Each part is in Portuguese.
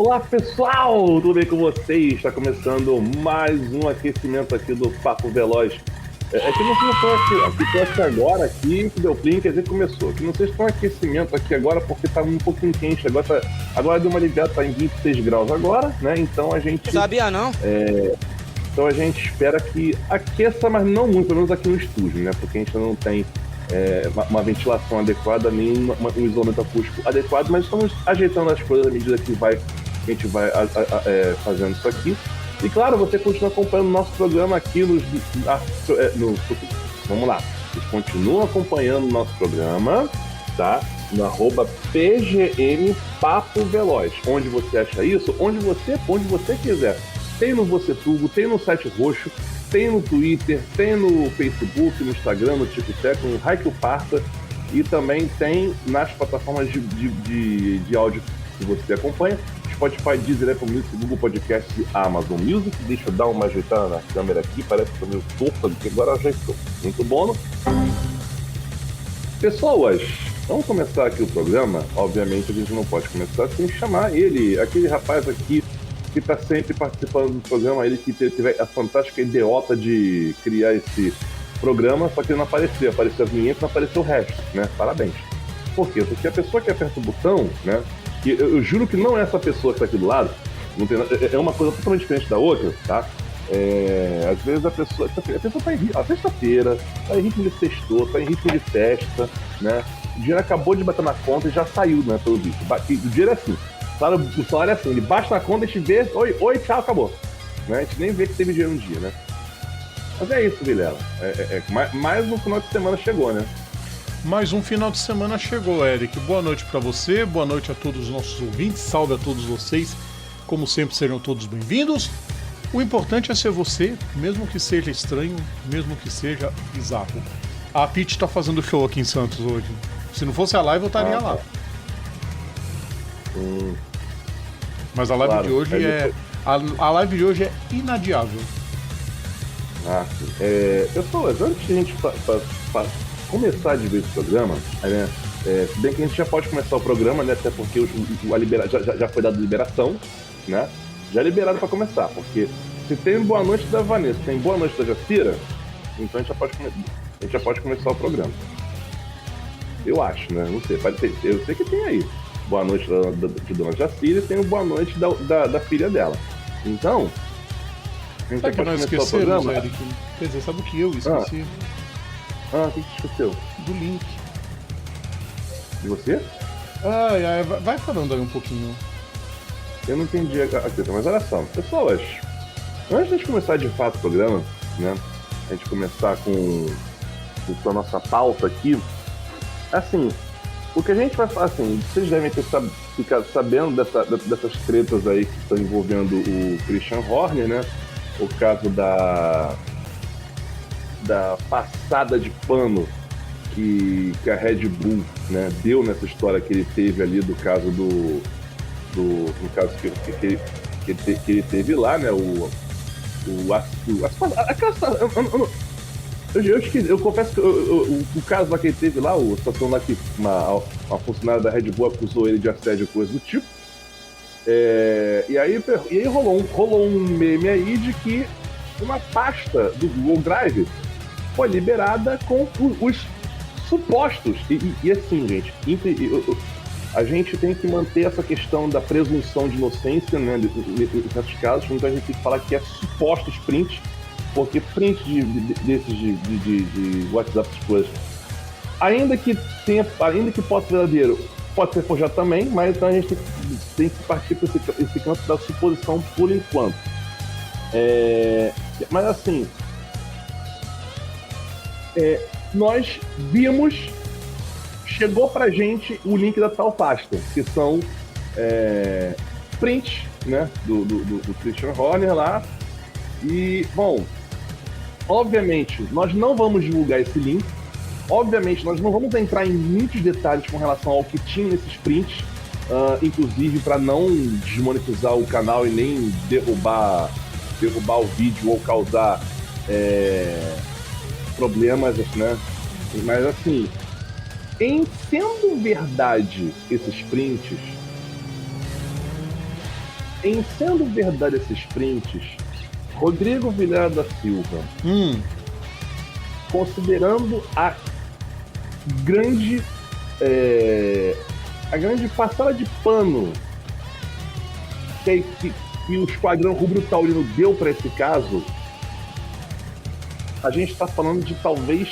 Olá pessoal, tudo bem com vocês? Está começando mais um aquecimento aqui do Papo Veloz. Que não começou aqui agora aqui, que deu play, quer dizer que começou. Que não sei se foi um aquecimento aqui agora, porque tá um pouquinho quente. Agora deu uma aliviada, tá em 26 graus agora, né? Então a gente... Sabia não? Então a gente espera que aqueça, mas não muito, pelo menos aqui no estúdio, né? Porque a gente não tem uma ventilação adequada, nem um isolamento acústico adequado, mas estamos ajeitando as coisas à medida que a gente vai fazendo isso aqui. E claro, você continua acompanhando o nosso programa aqui vamos lá, vocês continuam acompanhando o nosso programa, tá? No @PGM Papo Veloz. Onde você acha isso? Onde você quiser. Tem no VocêTubo, tem no site roxo, tem no Twitter, tem no Facebook, no Instagram, no TikTok, no Raikyu Parta, e também tem nas plataformas de áudio que você acompanha, Spotify, Deezer, Apple Music, Google Podcasts e Amazon Music. Deixa eu dar uma ajeitada na câmera aqui, parece que estou meio torta, porque agora ajeitou. Muito bom. Pessoas, vamos começar aqui o programa. Obviamente a gente não pode começar sem chamar ele, aquele rapaz aqui que está sempre participando do programa, ele que teve a fantástica idiota de criar esse programa, só que ele não apareceu a vinheta, não apareceu o resto, né? Parabéns. Por quê? Porque a pessoa que aperta o botão, né? Que eu juro que não é essa pessoa que está aqui do lado, não tem, é uma coisa totalmente diferente da outra, tá? Às vezes a pessoa tá em ritmo, a sexta-feira, tá em ritmo de sextou, tá em ritmo de festa, né? O dinheiro acabou de bater na conta e já saiu, né? Pelo visto. O dinheiro é assim. O salário é assim, ele bate na conta, a gente vê, oi, tchau, acabou. Né? A gente nem vê que teve dinheiro um dia, né? Mas é isso, Vilela. Mais um final de semana chegou, né? Mais um final de semana chegou, Eric. Boa noite pra você, boa noite a todos os nossos ouvintes, salve a todos vocês. Como sempre, serão todos bem-vindos. O importante é ser você, mesmo que seja estranho, mesmo que seja bizarro. A Pitty tá fazendo show aqui em Santos hoje. Se não fosse a live, eu estaria lá. Mas a live de hoje a live de hoje é inadiável. Pessoas, antes de a gente começar de ver esse programa, né? Se bem que a gente já pode começar o programa, né? Até porque já foi dada liberação, né? Já liberado para começar, porque se tem boa noite da Vanessa, tem boa noite da Jacira, então a gente já pode começar o programa. Eu acho, né? Não sei, eu sei que tem aí. Boa noite de Dona Jacira e tem o boa noite da filha dela. Então, a gente sabe que nós esquecemos, Eric? Quer dizer, sabe o que eu esqueci? O que você esqueceu? Do link. De você? Vai falando aí um pouquinho. Eu não entendi a questão, mas olha só, pessoas, antes de a gente começar de fato o programa, né? A gente começar com a nossa pauta aqui, assim, o que a gente vai falar, assim, vocês devem ter ficado sabendo dessas tretas aí que estão envolvendo o Christian Horner, né? O caso da passada de pano que a Red Bull, né, deu nessa história que ele teve ali do caso no caso que ele teve lá, né? Eu confesso que o caso lá que ele teve lá, a situação lá que uma funcionária da Red Bull acusou ele de assédio e coisa do tipo. E aí rolou um meme aí de que uma pasta do Google Drive foi liberada com os supostos. E assim, gente, a gente tem que manter essa questão da presunção de inocência, né, nesses casos, então a gente tem que falar que é supostos prints, porque print desses de WhatsApp, essas coisas, ainda que possa ser verdadeiro, pode ser forjado também, mas então a gente tem que partir para esse campo da suposição por enquanto. Mas assim, nós vimos, chegou pra gente o link da tal pasta, que são prints, né, do Christian Horner lá. E, bom, obviamente, nós não vamos divulgar esse link. Obviamente, nós não vamos entrar em muitos detalhes com relação ao que tinha nesses prints, inclusive para não desmonetizar o canal e nem derrubar o vídeo ou causar problemas, né? Mas assim, em sendo verdade esses prints, Em sendo verdade esses prints, Rodrigo Vilela da Silva, considerando grande, a grande passada de pano que o Esquadrão Rubro Taurino deu para esse caso, a gente está falando de talvez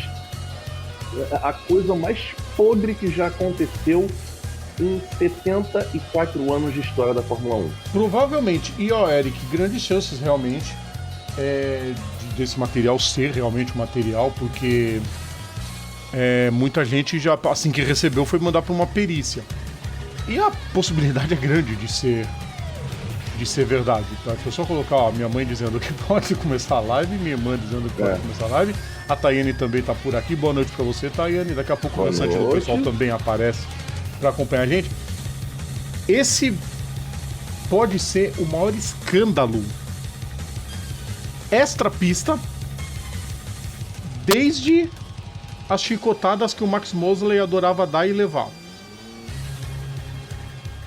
a coisa mais podre que já aconteceu em 74 anos de história da Fórmula 1. Provavelmente. E, Eric, grandes chances realmente desse material ser realmente um material, porque muita gente já, assim que recebeu, foi mandar para uma perícia. E a possibilidade é grande de ser verdade. Tá? Deixa eu só colocar minha mãe dizendo que pode começar a live, minha irmã dizendo que pode começar a live. A Tayane também tá por aqui. Boa noite pra você, Tayane. Daqui a pouco o restante do pessoal também aparece pra acompanhar a gente. Esse pode ser o maior escândalo extra-pista desde as chicotadas que o Max Mosley adorava dar e levar.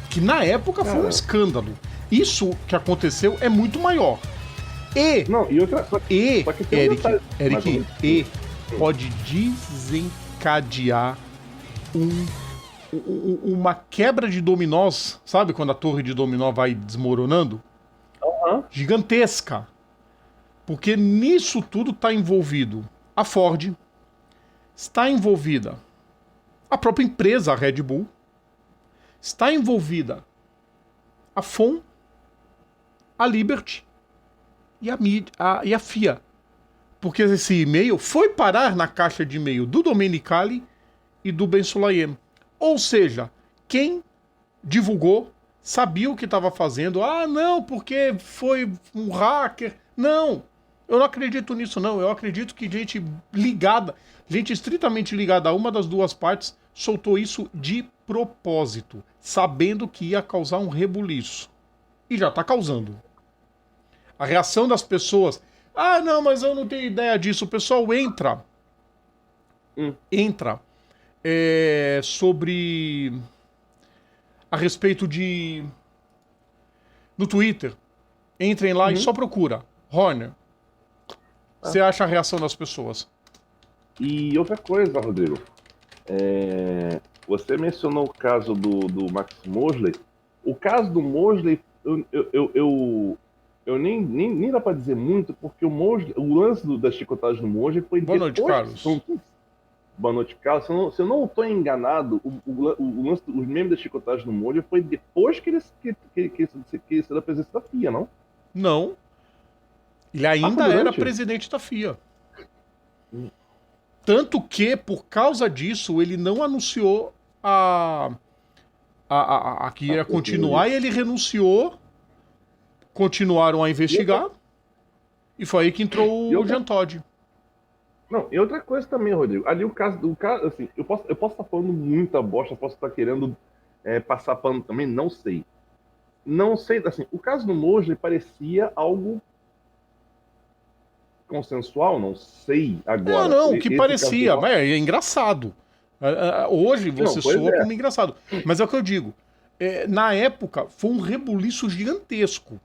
Que na época foi um escândalo. Isso que aconteceu é muito maior. Eric, pode desencadear uma quebra de dominós, sabe quando a torre de dominó vai desmoronando? Gigantesca. Porque nisso tudo está envolvido a Ford, está envolvida a própria empresa, a Red Bull, está envolvida a FOM, a Liberty e a FIA. Porque esse e-mail foi parar na caixa de e-mail do Domenicali e do Ben Sulayem. Ou seja, quem divulgou sabia o que estava fazendo. Ah, não, porque foi um hacker. Não, eu não acredito nisso, não. Eu acredito que gente ligada, gente estritamente ligada a uma das duas partes, soltou isso de propósito, sabendo que ia causar um rebuliço. E já está causando. A reação das pessoas... Ah, não, mas eu não tenho ideia disso. O pessoal entra sobre... a respeito de... no Twitter. Entrem lá e só procura. Horner. Você acha a reação das pessoas. E outra coisa, Rodrigo. Você mencionou o caso do Max Mosley. O caso do Mosley, eu nem dá pra dizer muito, porque o lance das chicotagens do Mosley foi Boa noite, Carlos. Boa noite, Carlos. Se eu não estou enganado, o lance, os memes da chicotagem do Mosley foi depois que ele saiu da presidência da FIA, não? Não. Ele ainda era presidente da FIA. Tanto que, por causa disso, ele não anunciou que ia continuar e ele renunciou. Continuaram a investigar. E foi aí que entrou o Jean Todt. Não, e outra coisa também, Rodrigo. Ali o caso, assim, eu posso estar falando muita bosta, posso estar querendo passar pano também, não sei. Não sei, assim, o caso do Mosley parecia algo consensual, não sei agora. Não, o que parecia, mas é engraçado. Hoje você soa como engraçado. Mas é o que eu digo. Na época, foi um rebuliço gigantesco.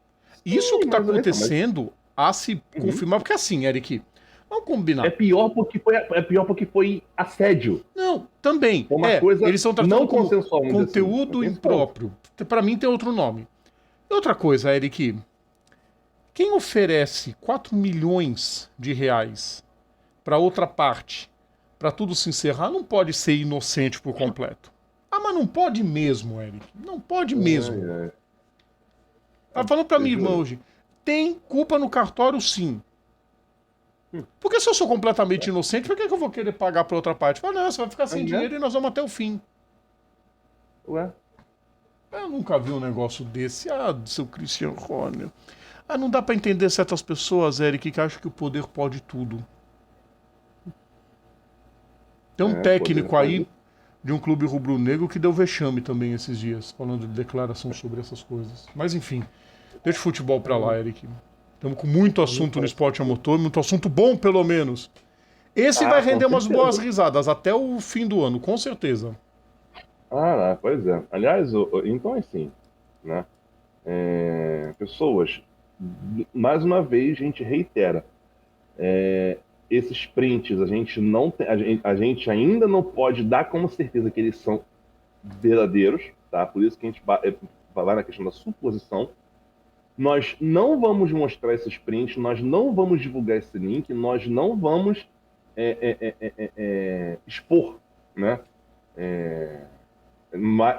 Isso que está acontecendo a se confirmar, porque assim, Eric, vamos combinar. É pior porque foi assédio. Não, também. Uma coisa eles estão tratando não como consensual, conteúdo assim. impróprio. Para mim tem outro nome. E outra coisa, Eric, quem oferece 4 milhões de reais para outra parte, para tudo se encerrar, não pode ser inocente por completo. Ah, mas não pode mesmo, Eric. Não pode mesmo. Tá falando pra minha irmã hoje. Tem culpa no cartório, sim. Porque se eu sou completamente inocente, por que eu vou querer pagar pra outra parte? Fala, não, você vai ficar sem dinheiro e nós vamos até o fim. Ué? Eu nunca vi um negócio desse. Ah, seu Christian Horner. Ah, não dá pra entender certas pessoas, Eric, que acham que o poder pode tudo. Tem um técnico aí de um clube rubro-negro que deu vexame também esses dias, falando de declaração sobre essas coisas. Mas enfim, deixa o futebol pra lá, Eric. Estamos com muito assunto no esporte a motor, muito assunto bom, pelo menos. Esse vai render umas boas risadas até o fim do ano, com certeza. Pois é. Aliás, então assim, né? Pessoas, mais uma vez, a gente reitera, esses prints a gente não tem, a gente ainda não pode dar como certeza que eles são verdadeiros, tá? Por isso que a gente vai na questão da suposição. Nós não vamos mostrar esses prints, nós não vamos divulgar esse link, nós não vamos expor, né?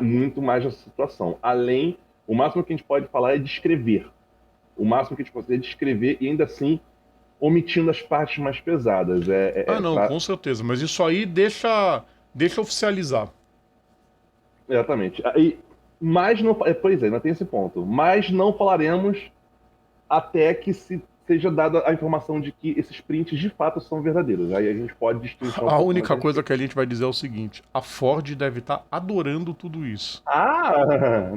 Muito mais essa situação. Além, o máximo que a gente pode falar é descrever. O máximo que a gente pode fazer é descrever e ainda assim omitindo as partes mais pesadas. Com certeza. Mas isso aí deixa oficializar. Exatamente. Mas não, pois é, ainda tem esse ponto. Mas não falaremos até que seja dada a informação de que esses prints de fato são verdadeiros. Aí a gente pode distinguir. A única coisa que a gente vai dizer é o seguinte: a Ford deve estar adorando tudo isso.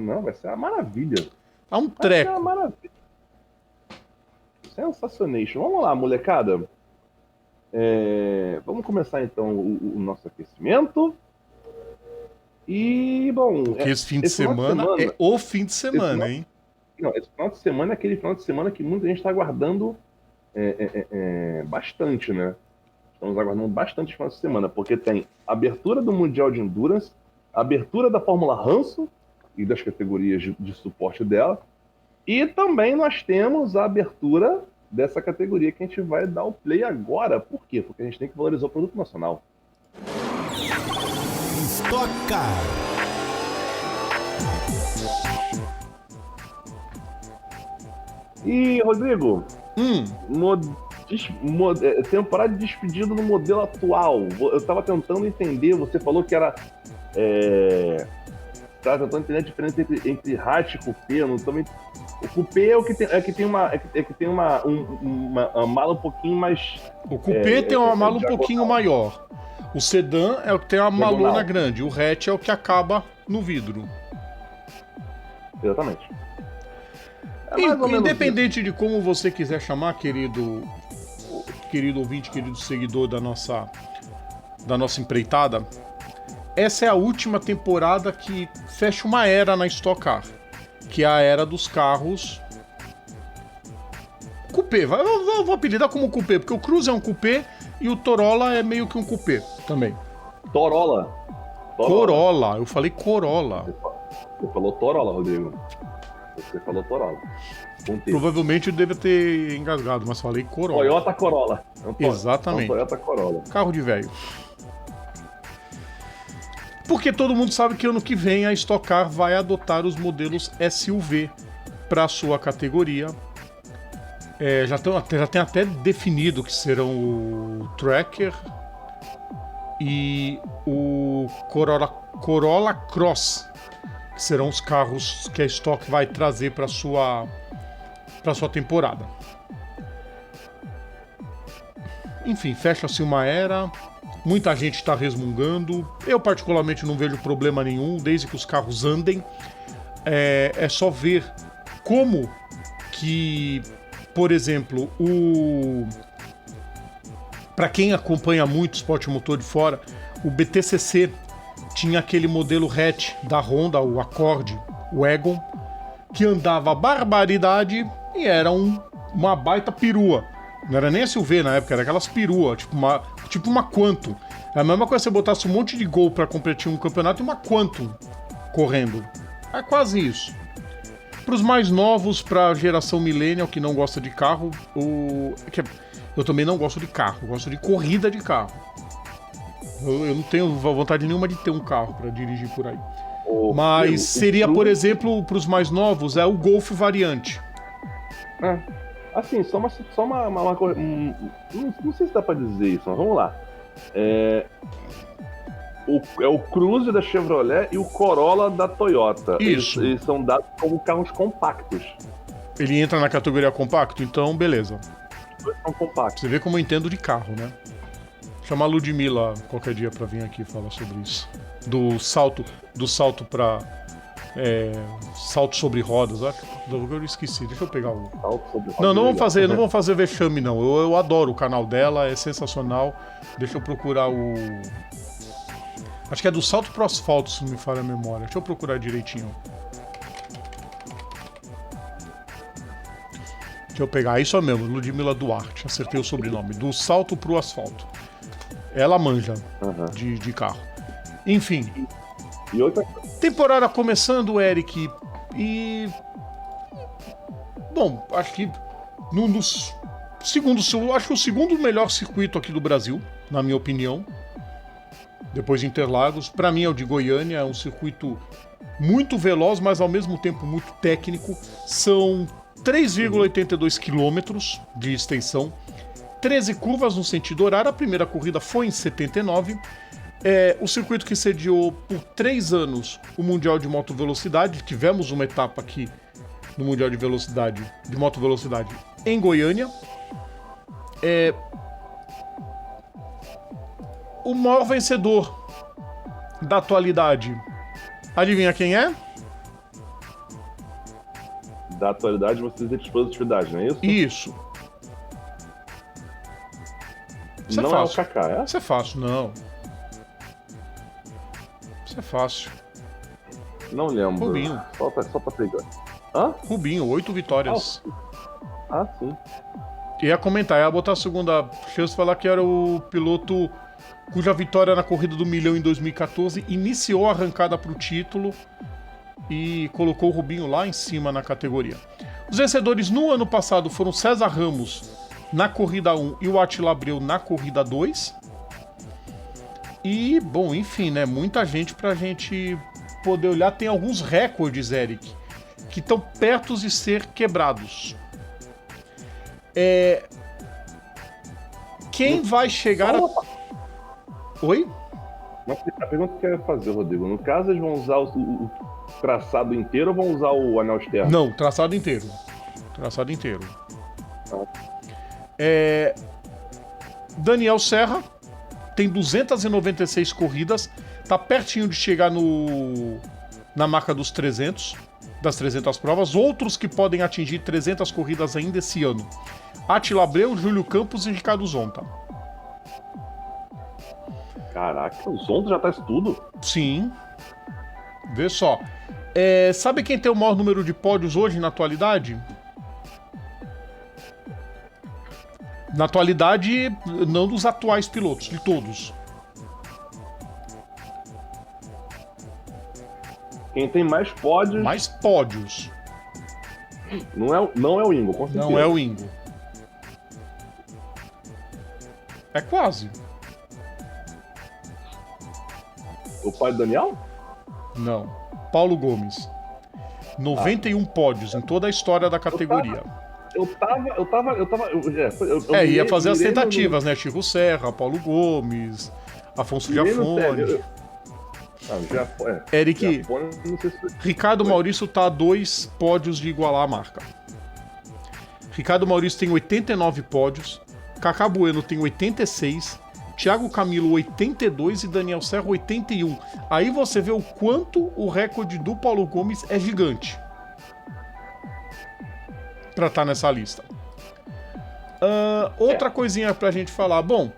Não, vai ser uma maravilha. Há um treco. Vai ser uma maravilha. Sensacionation. Vamos lá, molecada. Vamos começar então o nosso aquecimento. E, bom... Porque esse fim de semana é o fim de semana, hein? Não, esse final de semana é aquele final de semana que muita gente está aguardando bastante, né? Estamos aguardando bastante esse final de semana, porque tem abertura do Mundial de Endurance, abertura da Fórmula Hanso e das categorias de suporte dela, e também nós temos a abertura dessa categoria que a gente vai dar o play agora. Por quê? Porque a gente tem que valorizar o produto nacional. Stock Car. E, Rodrigo, temporada de despedida no modelo atual. Eu estava tentando entender, você falou que era... Estava tentando entender a diferença entre hatch e coupé. O coupé é o que tem uma mala um pouquinho mais... O coupé tem uma mala um pouquinho maior. O sedã é o que tem uma malona grande. O hatch é o que acaba no vidro. Exatamente. Independente de como você quiser chamar, querido ouvinte, querido seguidor da nossa empreitada, essa é a última temporada que fecha uma era na Stock Car, que é a era dos carros coupé. Eu vou apelidar como coupé, porque o Cruze é um coupé e o Corolla é meio que um coupé também. Corolla. Eu falei Corolla. Você falou Corolla, Rodrigo. Você falou Corolla. Provavelmente eu deve ter engasgado, mas falei Corolla. Toyota Corolla. Exatamente. Toyota Corolla. Carro de velho. Porque todo mundo sabe que ano que vem a Stock Car vai adotar os modelos SUV para sua categoria. Já tem até definido que serão o Tracker e o Corolla Cross, que serão os carros que a Stock vai trazer para sua temporada. Enfim, fecha-se uma era. Muita gente está resmungando. Eu particularmente não vejo problema nenhum, desde que os carros andem. É só ver como que, por exemplo, para quem acompanha muito esporte motor de fora, o BTCC tinha aquele modelo hatch da Honda, o Accord, o Wagon, que andava barbaridade e era uma baita perua. Não era nem SUV na época, era aquelas peruas, tipo uma Quantum. É a mesma coisa se você botasse um monte de Gol pra competir um campeonato e uma Quantum correndo. É quase isso. Para os mais novos, para a geração millennial que não gosta de carro, eu também não gosto de carro, eu gosto de corrida de carro. Eu não tenho vontade nenhuma de ter um carro para dirigir por aí. Mas seria, por exemplo, para os mais novos, o Golf variante. Assim, só uma coisa. Não sei se dá pra dizer isso, mas vamos lá. O Cruze da Chevrolet e o Corolla da Toyota. Isso. Eles são dados como carros compactos. Ele entra na categoria compacto? Então, beleza. Os dois são compactos. Você vê como eu entendo de carro, né? Chamar a Ludmilla qualquer dia pra vir aqui falar sobre isso. Do salto pra... salto sobre rodas, acho. Eu esqueci, deixa eu pegar o... Não vamos fazer vexame, não. Eu adoro o canal dela, é sensacional. Deixa eu procurar o... Acho que é do salto pro asfalto, se não me falha a memória. Deixa eu procurar direitinho. Deixa eu pegar, isso mesmo, Ludmila Duarte, acertei o sobrenome, do salto pro asfalto. Ela manja de carro. Enfim. E outra... Temporada começando, Eric, e... Bom, acho que acho que o segundo melhor circuito aqui do Brasil, na minha opinião. Depois de Interlagos. Para mim é o de Goiânia, é um circuito muito veloz, mas ao mesmo tempo muito técnico. São 3,82 quilômetros de extensão, 13 curvas no sentido horário. A primeira corrida foi em 79. É o circuito que sediou por 3 anos o Mundial de Moto Velocidade. Tivemos uma etapa aqui no Mundial de Moto Velocidade em Goiânia. O maior vencedor da atualidade, adivinha quem é? Da atualidade, você diz dispositividade, não é isso? Isso. Isso não é fácil. É o Kaká, é? Isso é fácil, não. Isso é fácil. Não lembro. Rubinho. Só pra pegar. Hã? Rubinho, 8 vitórias. Sim. Ia comentar, ia botar a segunda chance, falar que era o piloto cuja vitória na corrida do milhão em 2014 iniciou a arrancada para o título e colocou o Rubinho lá em cima na categoria. Os vencedores no ano passado foram César Ramos na corrida 1 e o Attila Abreu na corrida 2. E, bom, enfim, né? Muita gente pra gente poder olhar. Tem alguns recordes, Eric, que estão perto de ser quebrados. Quem vai chegar a... Oi? A pergunta que eu ia fazer, Rodrigo, no caso eles vão usar o traçado inteiro ou vão usar o anel externo? Não, traçado inteiro. Traçado inteiro. Daniel Serra tem 296 corridas, tá pertinho de chegar na marca dos 300, das 300 provas. Outros que podem atingir 300 corridas ainda esse ano: Attila Abreu, Júlio Campos e Ricardo Zonta. Caraca, o Zonta já tá isso tudo? Sim. Vê só. Sabe quem tem o maior número de pódios hoje na atualidade? Na atualidade, não dos atuais pilotos, de todos. Quem tem mais pódios... Mais pódios. Não é o Ingo, com certeza. Não é o Ingo. É quase. O pai do Daniel? Não. Paulo Gomes. 91 pódios em toda a história da categoria. Ia fazer as tentativas, né? Chico Serra, Paulo Gomes, Afonso Giafone. Eric, Ricardo Maurício tá a 2 pódios de igualar a marca. Ricardo Maurício tem 89 pódios, Cacá Bueno tem 86, Thiago Camilo 82 e Daniel Serra 81. Aí você vê o quanto o recorde do Paulo Gomes é gigante pra estar nessa lista. Outra coisinha pra gente falar. Bom,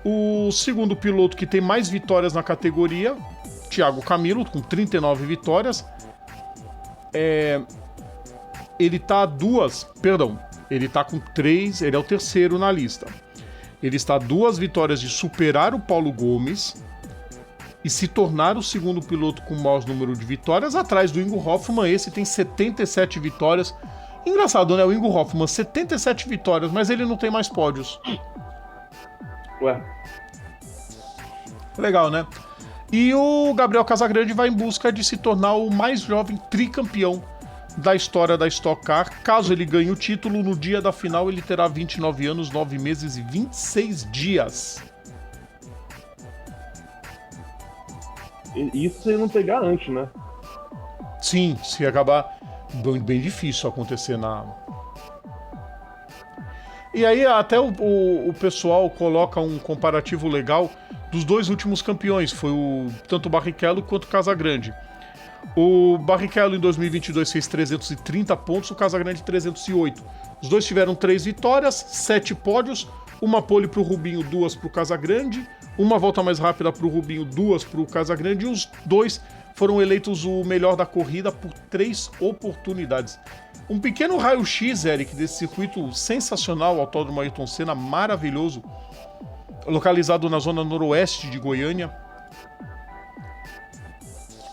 o segundo piloto que tem mais vitórias na categoria, Thiago Camilo, com 39 vitórias. Ele tá ele tá com 3, ele é o terceiro na lista. Ele está a 2 vitórias de superar o Paulo Gomes e se tornar o segundo piloto com o maior número de vitórias, atrás do Ingo Hoffmann. Esse tem 77 vitórias. Engraçado, né? O Ingo Hoffmann, 77 vitórias, mas ele não tem mais pódios. Ué. Legal, né? E o Gabriel Casagrande vai em busca de se tornar o mais jovem tricampeão da história da Stock Car. Caso ele ganhe o título, no dia da final ele terá 29 anos, 9 meses e 26 dias. Isso se ele não pegar antes, né? Sim, se acabar... Bem difícil acontecer na... E aí até o pessoal coloca um comparativo legal dos 2 últimos campeões. Foi tanto o Barrichello quanto o Casagrande. O Barrichello em 2022 fez 330 pontos, o Casagrande 308. Os dois tiveram 3 vitórias, 7 pódios, uma pole pro Rubinho, 2 pro Casagrande, uma volta mais rápida para o Rubinho, 2 para o Casagrande, e os 2 foram eleitos o melhor da corrida por 3 oportunidades. Um pequeno raio-x, Eric, desse circuito sensacional, o Autódromo Ayrton Senna, maravilhoso, localizado na zona noroeste de Goiânia,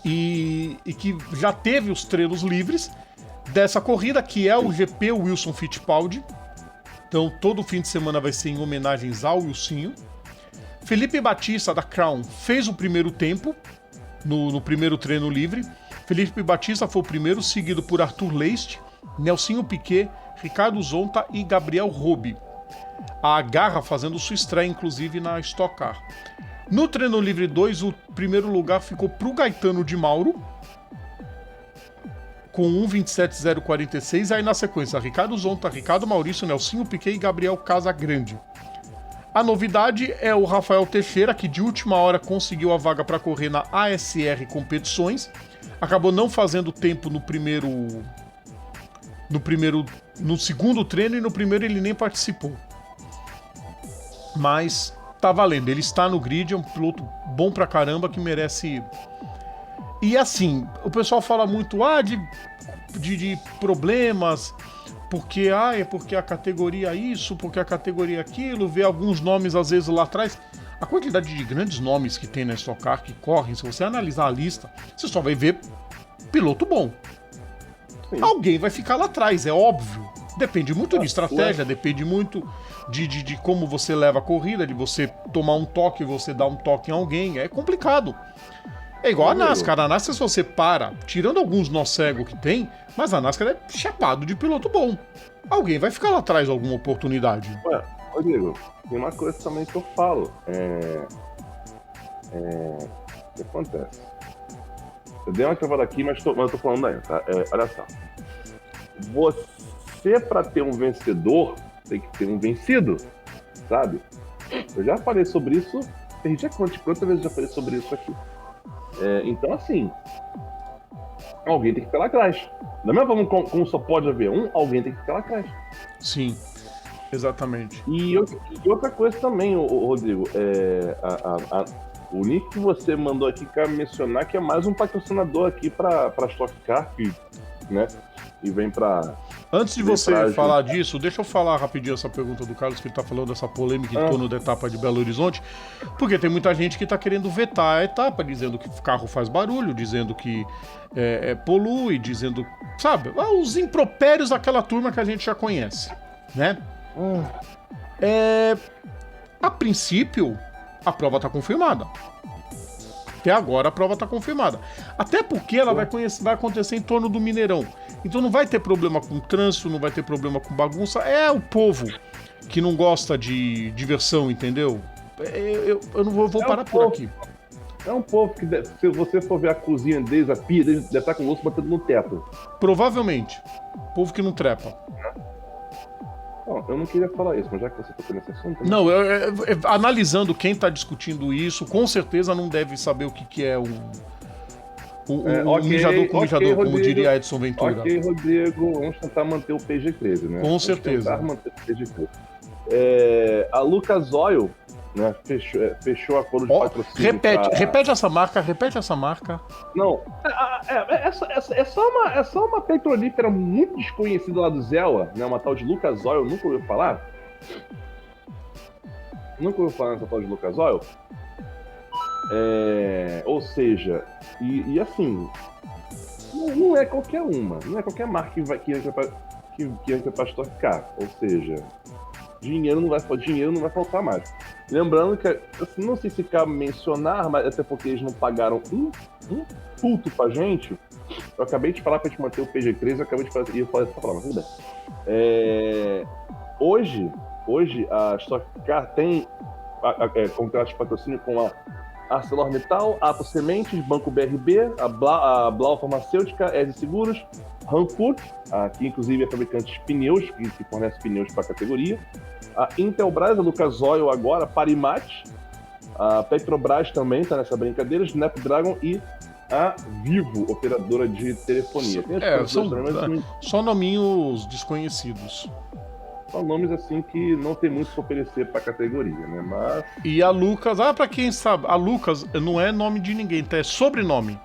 e que já teve os treinos livres dessa corrida, que é o GP Wilson Fittipaldi. Então todo fim de semana vai ser em homenagens ao Wilsinho. Felipe Batista, da Crown, fez o primeiro tempo no primeiro treino livre. Felipe Batista foi o primeiro, seguido por Arthur Leist, Nelsinho Piquet, Ricardo Zonta e Gabriel Robi. A Garra fazendo sua estreia, inclusive, na Stock Car. No treino livre 2, o primeiro lugar ficou para o Gaetano de Mauro, com 1:27.046. Aí na sequência, Ricardo Zonta, Ricardo Maurício, Nelsinho Piquet e Gabriel Casagrande. A novidade é o Rafael Teixeira, que de última hora conseguiu a vaga para correr na ASR Competições. Acabou não fazendo tempo no segundo treino, e no primeiro ele nem participou. Mas tá valendo, ele está no grid, é um piloto bom pra caramba que merece. E assim, o pessoal fala muito de problemas, porque é porque a categoria isso, porque a categoria aquilo, vê alguns nomes às vezes lá atrás. A quantidade de grandes nomes que tem na Stock Car que correm, se você analisar a lista, você só vai ver piloto bom. Sim. Alguém vai ficar lá atrás, é óbvio. Depende muito de estratégia, depende muito de como você leva a corrida, de você tomar um toque e você dar um toque em alguém. É complicado. É igual a NASCAR. A NASCAR, se você para, tirando alguns nó cego que tem, mas a NASCAR é chapado de piloto bom. Alguém vai ficar lá atrás alguma oportunidade. Ué, Rodrigo, tem uma coisa também que eu falo. O que acontece? Eu dei uma travada aqui, mas eu tô falando ainda, tá? Olha só. Você, pra ter um vencedor, tem que ter um vencido, sabe? Eu já falei sobre isso, perdi a conta de quantas vezes eu já falei sobre isso aqui. Então, assim, alguém tem que ficar lá atrás. Da mesma forma como só pode haver um, alguém tem que ficar lá atrás. Sim, exatamente. E outra coisa também, Rodrigo, o link que você mandou aqui, quero mencionar que é mais um patrocinador aqui para Stock Car, né? E vem para... Antes de você falar disso, deixa eu falar rapidinho essa pergunta do Carlos, que ele tá falando dessa polêmica em torno da etapa de Belo Horizonte, porque tem muita gente que tá querendo vetar a etapa, dizendo que o carro faz barulho, dizendo que polui, dizendo, sabe, os impropérios daquela turma que a gente já conhece, né? A princípio, a prova tá confirmada. Até agora a prova tá confirmada. Até porque ela vai acontecer em torno do Mineirão. Então não vai ter problema com trânsito, não vai ter problema com bagunça. É o povo que não gosta de diversão, entendeu? Eu não vou parar por aqui. É um povo que, se você for ver a cozinha deles, a pia deles, deve estar com o osso batendo no teto. Provavelmente. Povo que não trepa. Bom, eu não queria falar isso, mas já que você tocou nesse assunto... Né? Não, analisando quem está discutindo isso, com certeza não deve saber o que é um mijador com mijador, Rodrigo, como diria Edson Ventura. Ok, Rodrigo, vamos tentar manter o PG-13, né? Com certeza. Tentar manter o PG-13. A Lucas Oil, né, fechou acordo de patrocínio. Repete essa marca. Não, é só uma petrolífera muito desconhecida lá do Zéua, né? Uma tal de Lucas Oil, nunca ouviu falar? Nunca ouviu falar nessa tal de Lucas Oil? Ou seja, e assim, não é qualquer uma, não é qualquer marca que entra para Stock Car, ou seja, dinheiro não vai faltar mais. Lembrando que, assim, não sei se cabe mencionar, mas até porque eles não pagaram um puto pra gente. Eu acabei de falar pra gente manter o PG-13, eu acabei de falar essa palavra, tudo bem. Hoje a Stock Car tem contrato de patrocínio com a ArcelorMittal, Ato Sementes, Banco BRB, a Blau Farmacêutica, ESE Seguros, Hankook, que inclusive é fabricante de pneus, que fornece pneus para a categoria, a Intelbras, a Lucas Oil agora, Parimat, a Petrobras também está nessa brincadeira, Snapdragon e a Vivo, operadora de telefonia. São só nominhos desconhecidos. São nomes assim que não tem muito pra oferecer pra categoria, né? Mas. E a Lucas, pra quem sabe, a Lucas não é nome de ninguém, tá? É sobrenome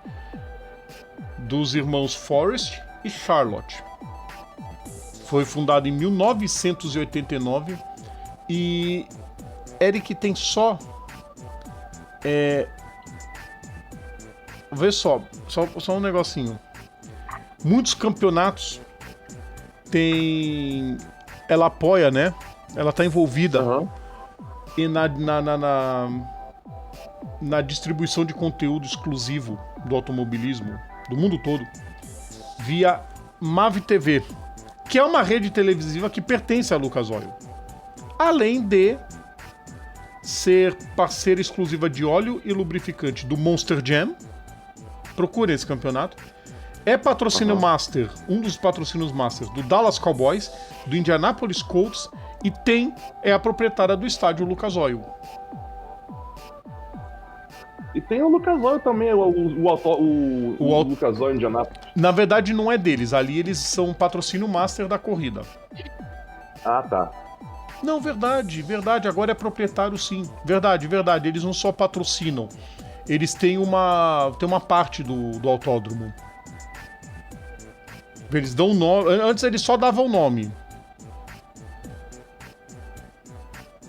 dos irmãos Forrest e Charlotte. Foi fundada em 1989 e Eric tem só. Vê só um negocinho. Muitos campeonatos tem. Ela apoia, né? Ela tá envolvida e na distribuição de conteúdo exclusivo do automobilismo do mundo todo via Mav TV, que é uma rede televisiva que pertence a Lucas Oil. Além de ser parceira exclusiva de óleo e lubrificante do Monster Jam. Procure esse campeonato. É patrocínio master, um dos patrocínios masters do Dallas Cowboys, do Indianapolis Colts e é a proprietária do estádio Lucas Oil. E tem o Lucas Oil também, o Lucas Oil Indianapolis. Na verdade não é deles, ali eles são patrocínio master da corrida. Ah, tá. Não, verdade, agora é proprietário sim. Verdade, eles não só patrocinam, eles têm uma parte do autódromo. Eles dão nome. Antes eles só davam nome.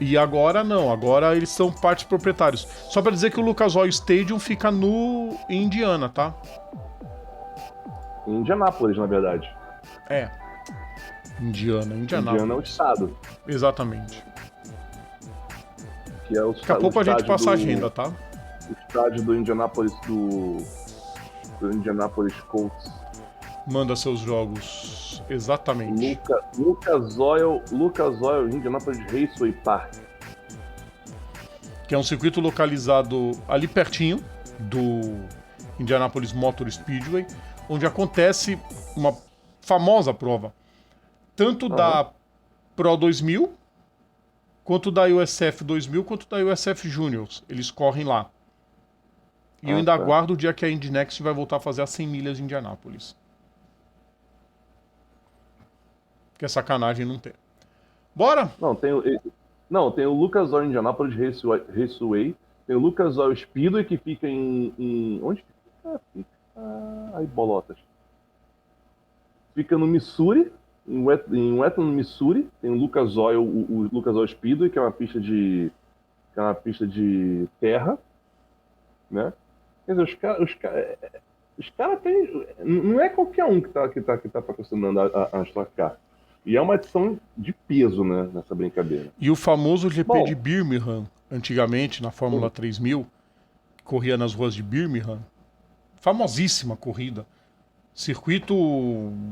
E agora não, agora eles são partes proprietários. Só pra dizer que o Lucas Oil Stadium fica em Indiana, tá? Em Indianápolis, na verdade. Indianápolis. Indiana é o estado. Exatamente. Que é o Daqui a pouco a gente passa a agenda, tá? O estádio do Indianapolis do Indianapolis Colts. Manda seus jogos. Exatamente. Lucas Oil Indianapolis Raceway Park. Que é um circuito localizado ali pertinho do Indianapolis Motor Speedway, onde acontece uma famosa prova. Tanto da Pro 2000, quanto da USF 2000, quanto da USF Juniors. Eles correm lá. E eu ainda aguardo o dia que a Indy Next vai voltar a fazer as 100 milhas de Indianápolis. Que é sacanagem não ter. Bora? Tem o Lucas Oil Indianapolis Raceway, tem o Lucas Oil Speedway que fica em onde fica? Aí, bolotas. Fica no Missouri, em Wheatland, Missouri, tem o Lucas Oil, o Lucas Oil Speedway, que é uma pista de terra, né? Quer dizer, os caras têm. Não é qualquer um que tá patrocinando a Stock Car. E é uma edição de peso, né, nessa brincadeira. E o famoso GP de Birmingham, antigamente, na Fórmula 3000, que corria nas ruas de Birmingham, famosíssima corrida. Circuito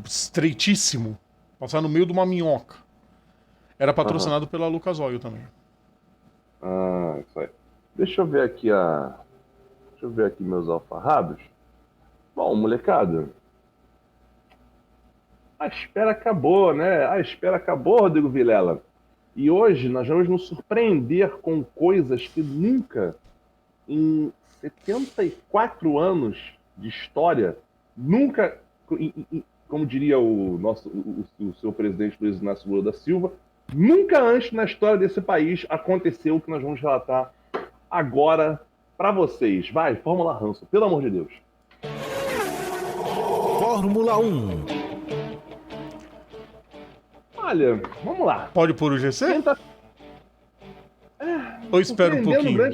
estreitíssimo, passar no meio de uma minhoca. Era patrocinado pela Lucas Oil também. Ah, isso aí. Deixa eu ver aqui meus alfarrados. Bom, molecada, a espera acabou, né? A espera acabou, Rodrigo Vilela. E hoje nós vamos nos surpreender com coisas que nunca, em 74 anos de história, nunca, como diria o seu presidente Luiz Inácio Lula da Silva, nunca antes na história desse país aconteceu o que nós vamos relatar agora para vocês. Vai, Fórmula Ranço, pelo amor de Deus. Fórmula 1. Olha, vamos lá. Pode pôr o GC? Ou espera um pouquinho?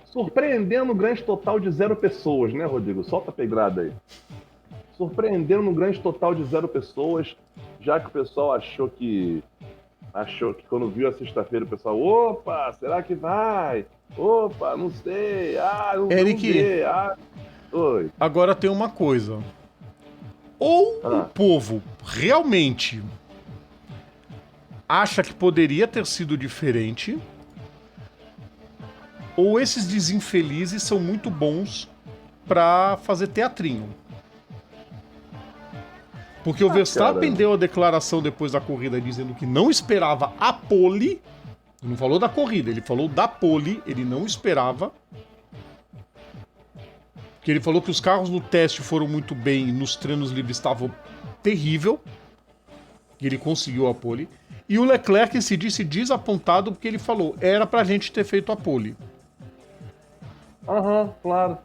Surpreendendo um grande total de 0 pessoas, né, Rodrigo? Solta a pedrada aí. Surpreendendo um grande total de 0 pessoas, já que o pessoal achou que quando viu a sexta-feira o pessoal, opa, será que vai? Opa, não sei. Não Eric, oi. Agora tem uma coisa. Ou o povo realmente acha que poderia ter sido diferente, ou esses desinfelizes são muito bons pra fazer teatrinho. Porque o Verstappen deu a declaração depois da corrida dizendo que não esperava a pole. Ele não falou da corrida, ele falou da pole, ele não esperava. Porque ele falou que os carros no teste foram muito bem, nos treinos livres estavam terrível. E ele conseguiu a pole. E o Leclerc se disse desapontado porque ele falou, era pra gente ter feito a pole. Aham, claro.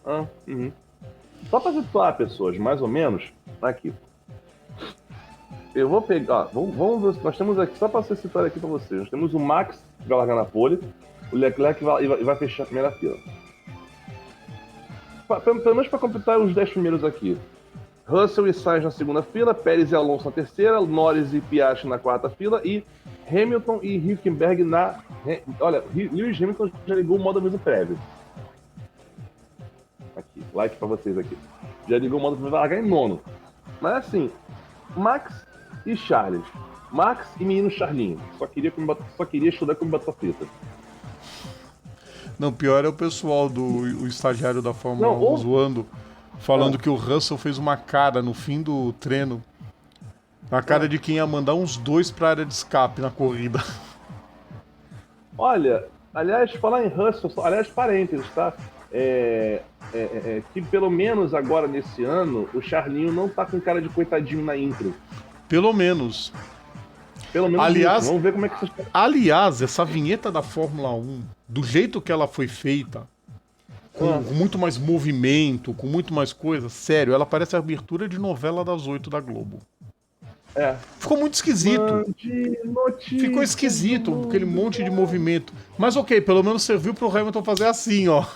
Uhum. Só pra situar pessoas, mais ou menos, aqui. Eu vou pegar. Vamos ver. Nós temos aqui, só pra ser situado aqui pra vocês, nós temos o Max, que vai largar na pole, o Leclerc vai fechar a primeira fila. Pelo menos pra completar os 10 primeiros aqui. Russell e Sainz na segunda fila, Pérez e Alonso na terceira, Norris e Piastri na quarta fila e Hamilton e Hülkenberg na... Olha, Lewis Hamilton já ligou o modo aviso prévio. Aqui, like pra vocês aqui. Já ligou o modo aviso, vai largar em nono. Mas assim, Max e Charles. Max e menino Charlinho. Só queria estudar como batata frita. Não, pior é o pessoal o estagiário da Fórmula 1 zoando, falando que o Russell fez uma cara no fim do treino. A cara de quem ia mandar uns 2 pra área de escape na corrida. Olha, aliás, falar em Russell, aliás, parênteses, tá? Que pelo menos agora nesse ano, o Charlinho não tá com cara de coitadinho na intro. Pelo menos. Aliás, isso. Vamos ver como é que vocês... Aliás, essa vinheta da Fórmula 1, do jeito que ela foi feita, com muito mais movimento, com muito mais coisa, sério, ela parece a abertura de novela das 8 da Globo. Ficou muito esquisito. Ficou esquisito, aquele monte de movimento. Mas ok, pelo menos serviu pro Hamilton fazer assim, ó.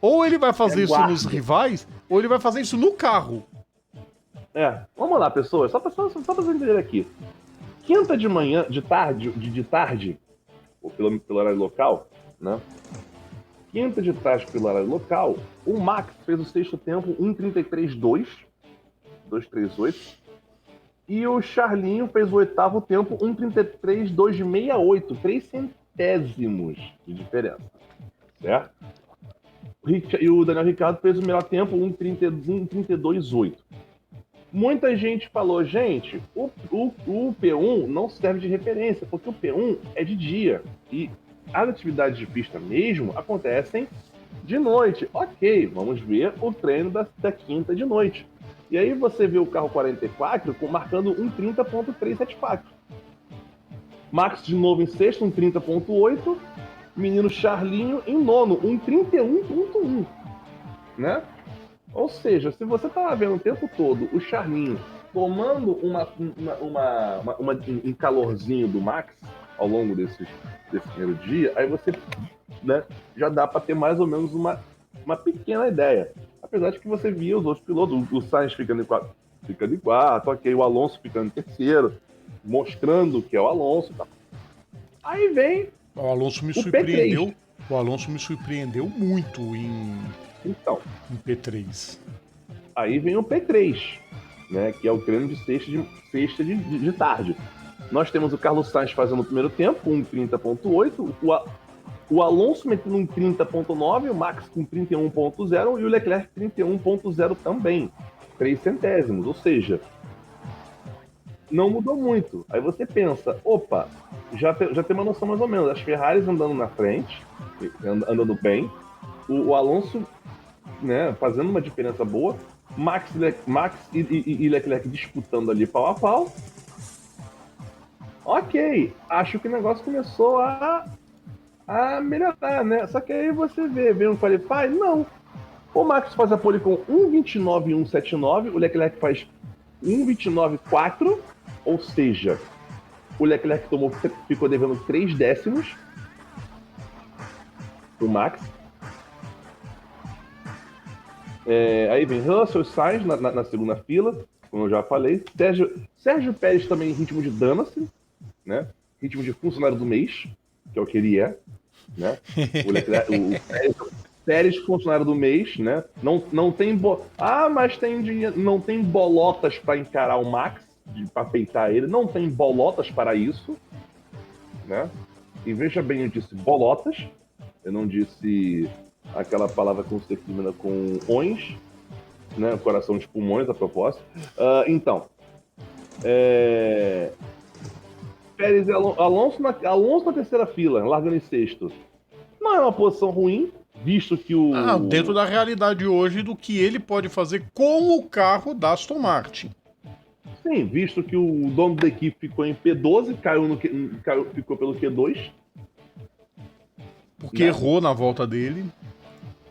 Ou ele vai fazer isso nos rivais, ou ele vai fazer isso no carro. Vamos lá, pessoas, só pra vocês entenderem aqui. Quinta de manhã, de tarde, ou pelo horário local, né? Quinta de tarde pelo horário local, o Max fez o sexto tempo 1:33.238, e o Charlinho fez o oitavo tempo 1:33.268, 3 centésimos de diferença, certo? E o Daniel Ricciardo fez o melhor tempo 1:32.8. Muita gente falou, gente, o P1 não serve de referência, porque o P1 é de dia, e as atividades de pista mesmo acontecem de noite. Ok, vamos ver o treino da quinta de noite. E aí você vê o carro 44 marcando 1:30.374. Max de novo em sexto, 1:30.8. Menino Charlinho em nono, 1:31.1. Né? Ou seja, se você estava vendo o tempo todo o Charlinho tomando um calorzinho do Max ao longo desse primeiro dia, aí você, né, já dá para ter mais ou menos uma pequena ideia. Apesar de que você via os outros pilotos, o Sainz ficando em quarto, ok, o Alonso ficando em terceiro, mostrando que é o Alonso. Tá. Aí vem o Alonso me surpreendeu. O Alonso me surpreendeu muito em P3. Aí vem o P3, né, que é o treino de sexta de tarde. Nós temos o Carlos Sainz fazendo o primeiro tempo, 1:30.8, o Alonso metendo 30.9, o Max com 31.0 e o Leclerc 31.0 também, 3 centésimos, ou seja, não mudou muito. Aí você pensa, opa, já tem uma noção mais ou menos, as Ferraris andando na frente, andando bem, o Alonso, né, fazendo uma diferença boa, Max e Leclerc disputando ali pau a pau. Ok, acho que o negócio começou a melhorar, né? Só que aí você vê um qualify, não. O Max faz a pole com 1:29.179, o Leclerc faz 1:29.4, ou seja, o Leclerc ficou devendo 3 décimos o Max. Aí vem Russell e Sainz na segunda fila, como eu já falei. Sérgio Pérez também em ritmo de dana-se, né? Ritmo de funcionário do mês, que é o que ele é, né? O Pérez funcionário do mês, né? Não tem mas tem dinheiro, não tem bolotas para encarar o Max, para peitar ele, não tem bolotas para isso, né? E veja bem, eu disse bolotas, eu não disse aquela palavra que você termina com ons, né? Coração de pulmões, a propósito. Então, Pérez e Alonso na terceira fila, largando em sexto. Não é uma posição ruim, visto que dentro da realidade hoje do que ele pode fazer com o carro da Aston Martin. Sim, visto que o dono da equipe ficou em P12, ficou pelo Q2. Porque errou na volta dele.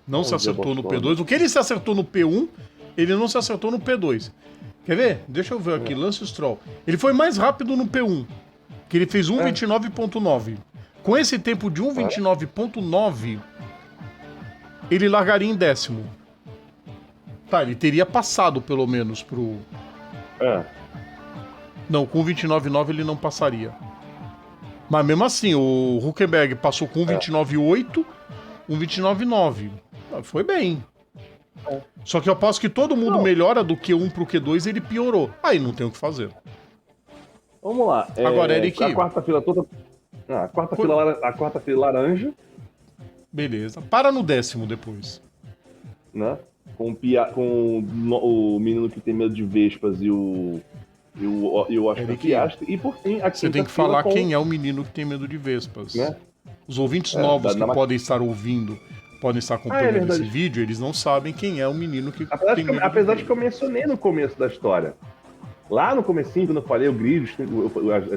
Não se acertou no P2. O que ele se acertou no P1, ele não se acertou no P2. Quer ver? Deixa eu ver aqui. Lance Stroll. Ele foi mais rápido no P1, que ele fez 1:29.9. Com esse tempo de 1:29.9, ele largaria em 10º. Tá, ele teria passado pelo menos pro... Não, com 1:29.9 ele não passaria. Mas mesmo assim, o Hülkenberg passou com 1:29.8, 1:29.9. Foi bem. Só que eu aposto que todo mundo melhora do Q1 pro Q2 e ele piorou. Aí não tem o que fazer. Vamos lá. Agora, Eric... A quarta fila toda... a quarta fila laranja. Beleza. Para no 10º depois. Né? Com o menino que tem medo de vespas e o Oscar Piastri. E por fim, você tem que falar quem é o menino que tem medo de vespas. Né? Os ouvintes novos que podem estar ouvindo, podem estar acompanhando esse vídeo, eles não sabem quem é o menino que tem medo apesar de que eu mencionei no começo da história. Lá no comecinho, quando eu falei o grid, as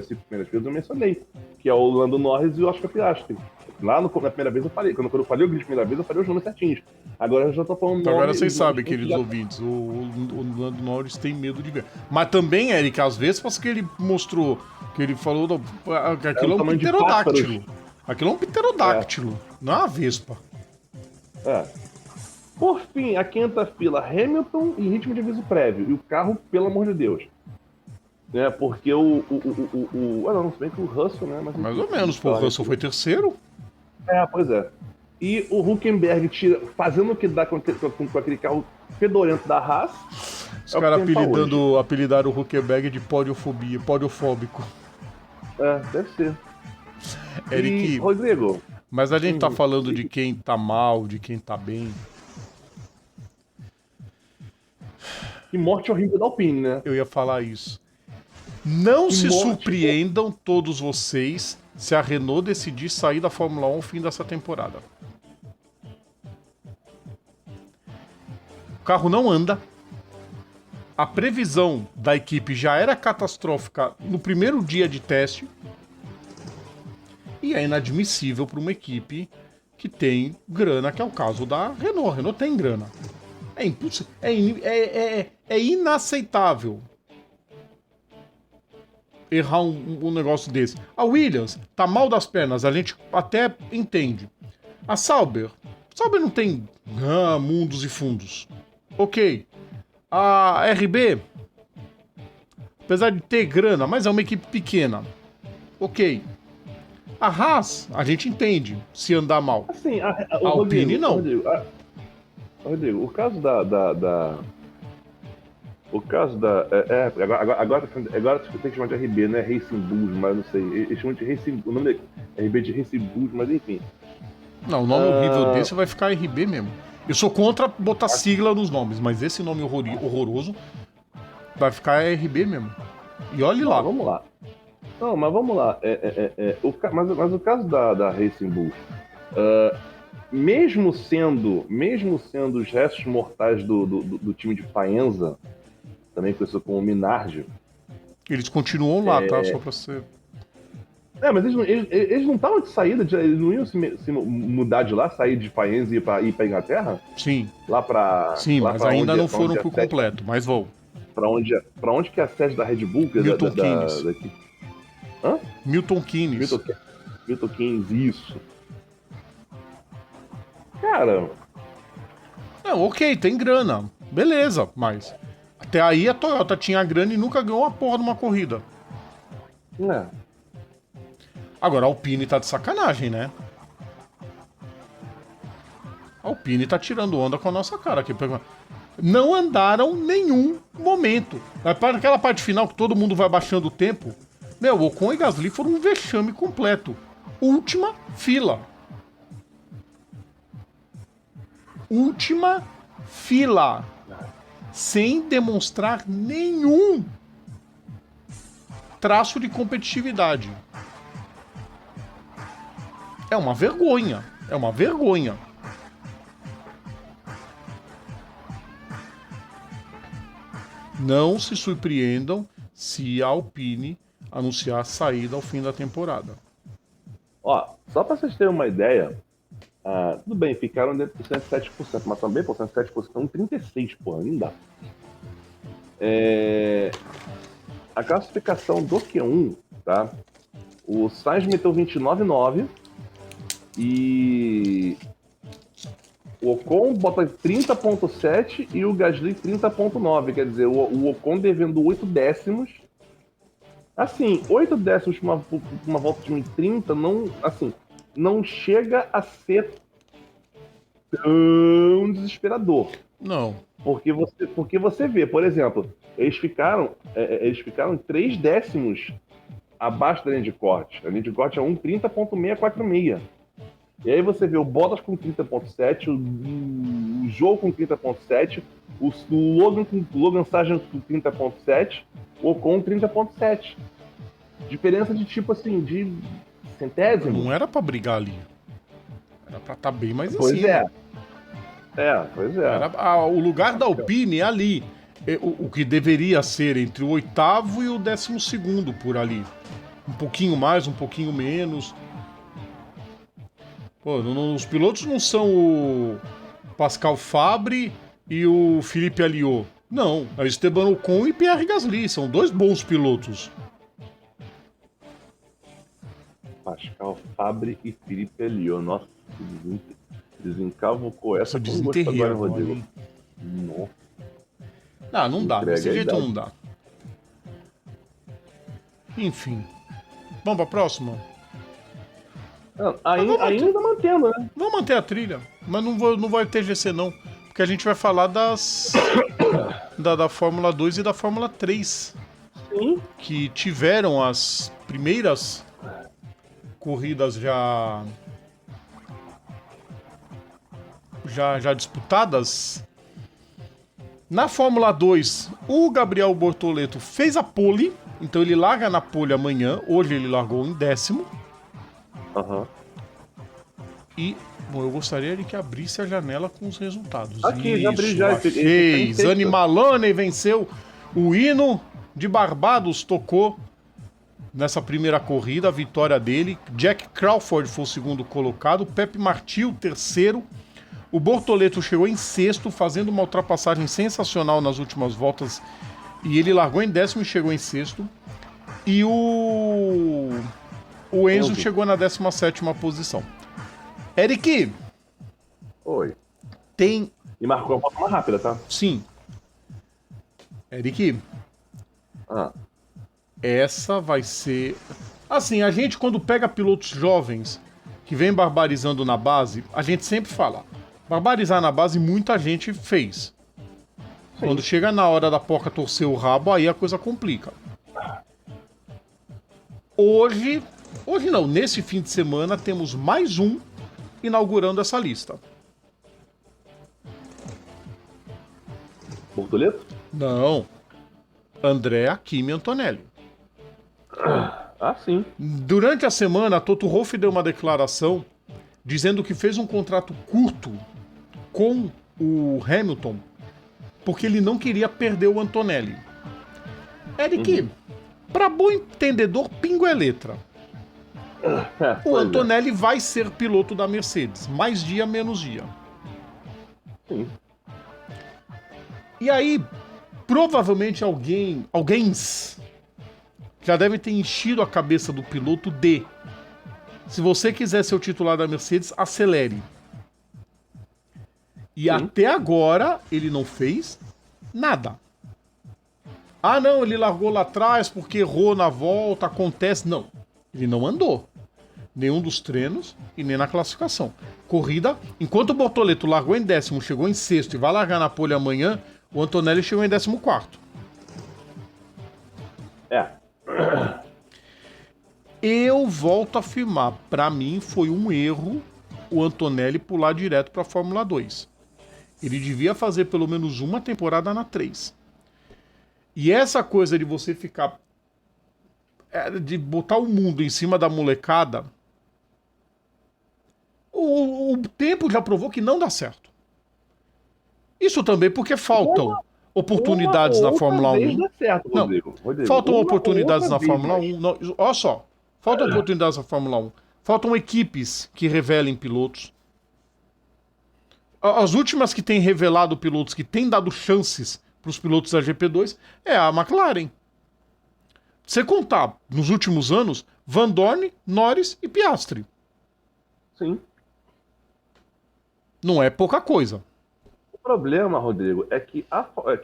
5 primeiras vezes eu mencionei, que é o Lando Norris e o Oscar Piastri. Lá na primeira vez eu falei, quando eu falei o grid a primeira vez, eu falei os nomes certinhos. Agora eu já tô falando então, agora vocês sabem, queridos ouvintes, o Lando Norris tem medo de ver. Mas também, Eric, às vezes, que ele mostrou, que ele falou que aquilo é um pterodáctilo. Aquilo é um pterodáctilo, não é uma vespa. Por fim, a quinta fila, Hamilton em ritmo de aviso prévio. E o carro, pelo amor de Deus. Né? Porque não, se bem que o Russell, né? Mas mais ou menos, pô, o Russell foi terceiro. Pois é. E o Hülkenberg fazendo o que dá com aquele carro fedorento da Haas. Os caras apelidaram o Hülkenberg de podiofóbico. Deve ser. Eric, Rodrigo. Mas a gente tá falando de quem tá mal, de quem tá bem. Que morte horrível da Alpine, né? Eu ia falar isso. Não se surpreendam todos vocês se a Renault decidir sair da Fórmula 1 ao fim dessa temporada. O carro não anda. A previsão da equipe já era catastrófica no primeiro dia de teste. E é inadmissível para uma equipe que tem grana, que é o caso da Renault. A Renault tem grana. É impossível. É inaceitável errar um negócio desse. A Williams tá mal das pernas, a gente até entende. A Sauber não tem mundos e fundos. Ok. A RB, apesar de ter grana, mas é uma equipe pequena. Ok. A Haas, a gente entende se andar mal. Assim, a Alpine não. Rodrigo, o caso o caso da... Agora tem que chamar de RB, né? Racing Bulls, mas não sei. Eles chamam de Racing... O nome é RB de Racing Bulls, mas enfim. Não, o nome horrível desse vai ficar RB mesmo. Eu sou contra botar sigla nos nomes, mas esse nome horroroso vai ficar RB mesmo. E olhe lá. Vamos lá. Não, mas vamos lá. Mas o caso da Racing Bulls... mesmo sendo os restos mortais do time de Faenza, também conhecido como Minardi, eles continuam lá, tá? Só pra ser... mas eles não estavam de saída, eles não iam se mudar de lá, sair de Faenza e ir pra Inglaterra? Sim. Lá pra... Sim, lá mas pra ainda não foram pro completo, mas vão. Pra onde que é a sede da Red Bull? Milton Keynes. Hã? Milton Keynes. Milton Keynes, isso. Cara... ok, tem grana. Beleza, mas... Até aí a Toyota tinha grana e nunca ganhou uma porra numa corrida. Agora a Alpine tá de sacanagem, né? A Alpine tá tirando onda com a nossa cara aqui. Não andaram nenhum momento. Para aquela parte final que todo mundo vai baixando o tempo, Ocon e Gasly foram um vexame completo. Última fila. Última fila. Sem demonstrar nenhum traço de competitividade. É uma vergonha. É uma vergonha. Não se surpreendam se a Alpine anunciar saída ao fim da temporada. Ó, só para vocês terem uma ideia, tudo bem, ficaram dentro dos 107%, mas também, pô, 107% estão 36%, pô, não dá. A classificação do Q1, tá? O Sainz meteu 29,9 e o Ocon bota 30,7 e o Gasly 30,9. Quer dizer, o Ocon devendo 8 décimos. Assim, 8 décimos para uma volta de 1,30 não chega a ser tão desesperador. Não. Porque você vê, por exemplo, eles ficaram 3 décimos abaixo da linha de corte. A linha de corte é 1,30,646. E aí você vê o Bottas com 30,7, o Zhou com 30,7, o Logan Sargent com 30,7, o Ocon 30,7. Diferença de tipo assim, de centésimo. Não era pra brigar ali. Era pra estar bem mais em Pois cima. Pois é. O lugar da Alpine é ali. O que deveria ser entre o 8º e o 12º por ali. Um pouquinho mais, um pouquinho menos. Pô, os pilotos não são o Pascal Fabre e o Felipe Alliot. Não, é o Esteban Ocon e Pierre Gasly. São 2 bons pilotos. Pascal Fabre e Felipe Alliot. Nossa, desencavucou essa desenterrei agora, agora, Rodrigo. hein? Nossa. Não dá. Entrega Desse a jeito idade. não dá. Enfim. Vamos pra próxima? Ainda mantendo, né? Vamos manter a trilha, mas não vai ter GC não, porque a gente vai falar da Fórmula 2 e da Fórmula 3, Sim. que tiveram as primeiras corridas já disputadas. Na Fórmula 2, o Gabriel Bortoleto fez a pole, então ele larga na pole amanhã, hoje ele largou em 10º. Aham. E, bom, eu gostaria de que abrisse a janela com os resultados. Aqui, já abri já. Fez. Annie Maloney venceu. O hino de Barbados tocou nessa primeira corrida, a vitória dele. Jack Crawford foi o segundo colocado. Pepe Martí, o terceiro. O Bortoleto chegou em sexto, fazendo uma ultrapassagem sensacional nas últimas voltas. E ele largou em 10º e chegou em sexto. E o Enzo chegou na 17ª posição. Eric, Oi. tem... E marcou a volta mais rápida, tá? Sim. Eric, essa vai ser... Assim, a gente quando pega pilotos jovens que vem barbarizando na base, a gente sempre fala, barbarizar na base muita gente fez. Sim. Quando chega na hora da porca torcer o rabo, aí a coisa complica. Hoje não, nesse fim de semana temos mais um inaugurando essa lista. Bortoleto? Não. Andrea Kimi Antonelli. Sim. Durante a semana, Toto Wolff deu uma declaração dizendo que fez um contrato curto com o Hamilton porque ele não queria perder o Antonelli. Eric, para bom entendedor, pingo é letra. O Antonelli vai ser piloto da Mercedes, mais dia, menos dia. Sim. E aí, provavelmente alguém já deve ter enchido a cabeça do piloto de: se você quiser ser o titular da Mercedes, acelere. E até agora ele não fez nada. Ah, não, ele largou lá atrás porque errou na volta, acontece. Não, ele não andou. Nenhum dos treinos e nem na classificação. Corrida, enquanto o Bortoleto largou em 10º, chegou em 6º e vai largar na pole amanhã, o Antonelli chegou em 14º. Eu volto a afirmar, pra mim foi um erro o Antonelli pular direto pra Fórmula 2. Ele devia fazer pelo menos uma temporada na 3. E essa coisa de você ficar... de botar o mundo em cima da molecada, o tempo já provou que não dá certo. Isso também porque faltam oportunidades na Fórmula vez 1. dá certo, Não, Rodrigo. faltam Uma oportunidades outra na vez, Fórmula mas- 1. Não, olha só, faltam oportunidades na Fórmula 1. Faltam equipes que revelem pilotos. As últimas que têm revelado pilotos, que têm dado chances para os pilotos da GP2, é a McLaren. Você contar, nos últimos anos, Van Dorn, Norris e Piastri. Sim. Não é pouca coisa. O problema, Rodrigo, é que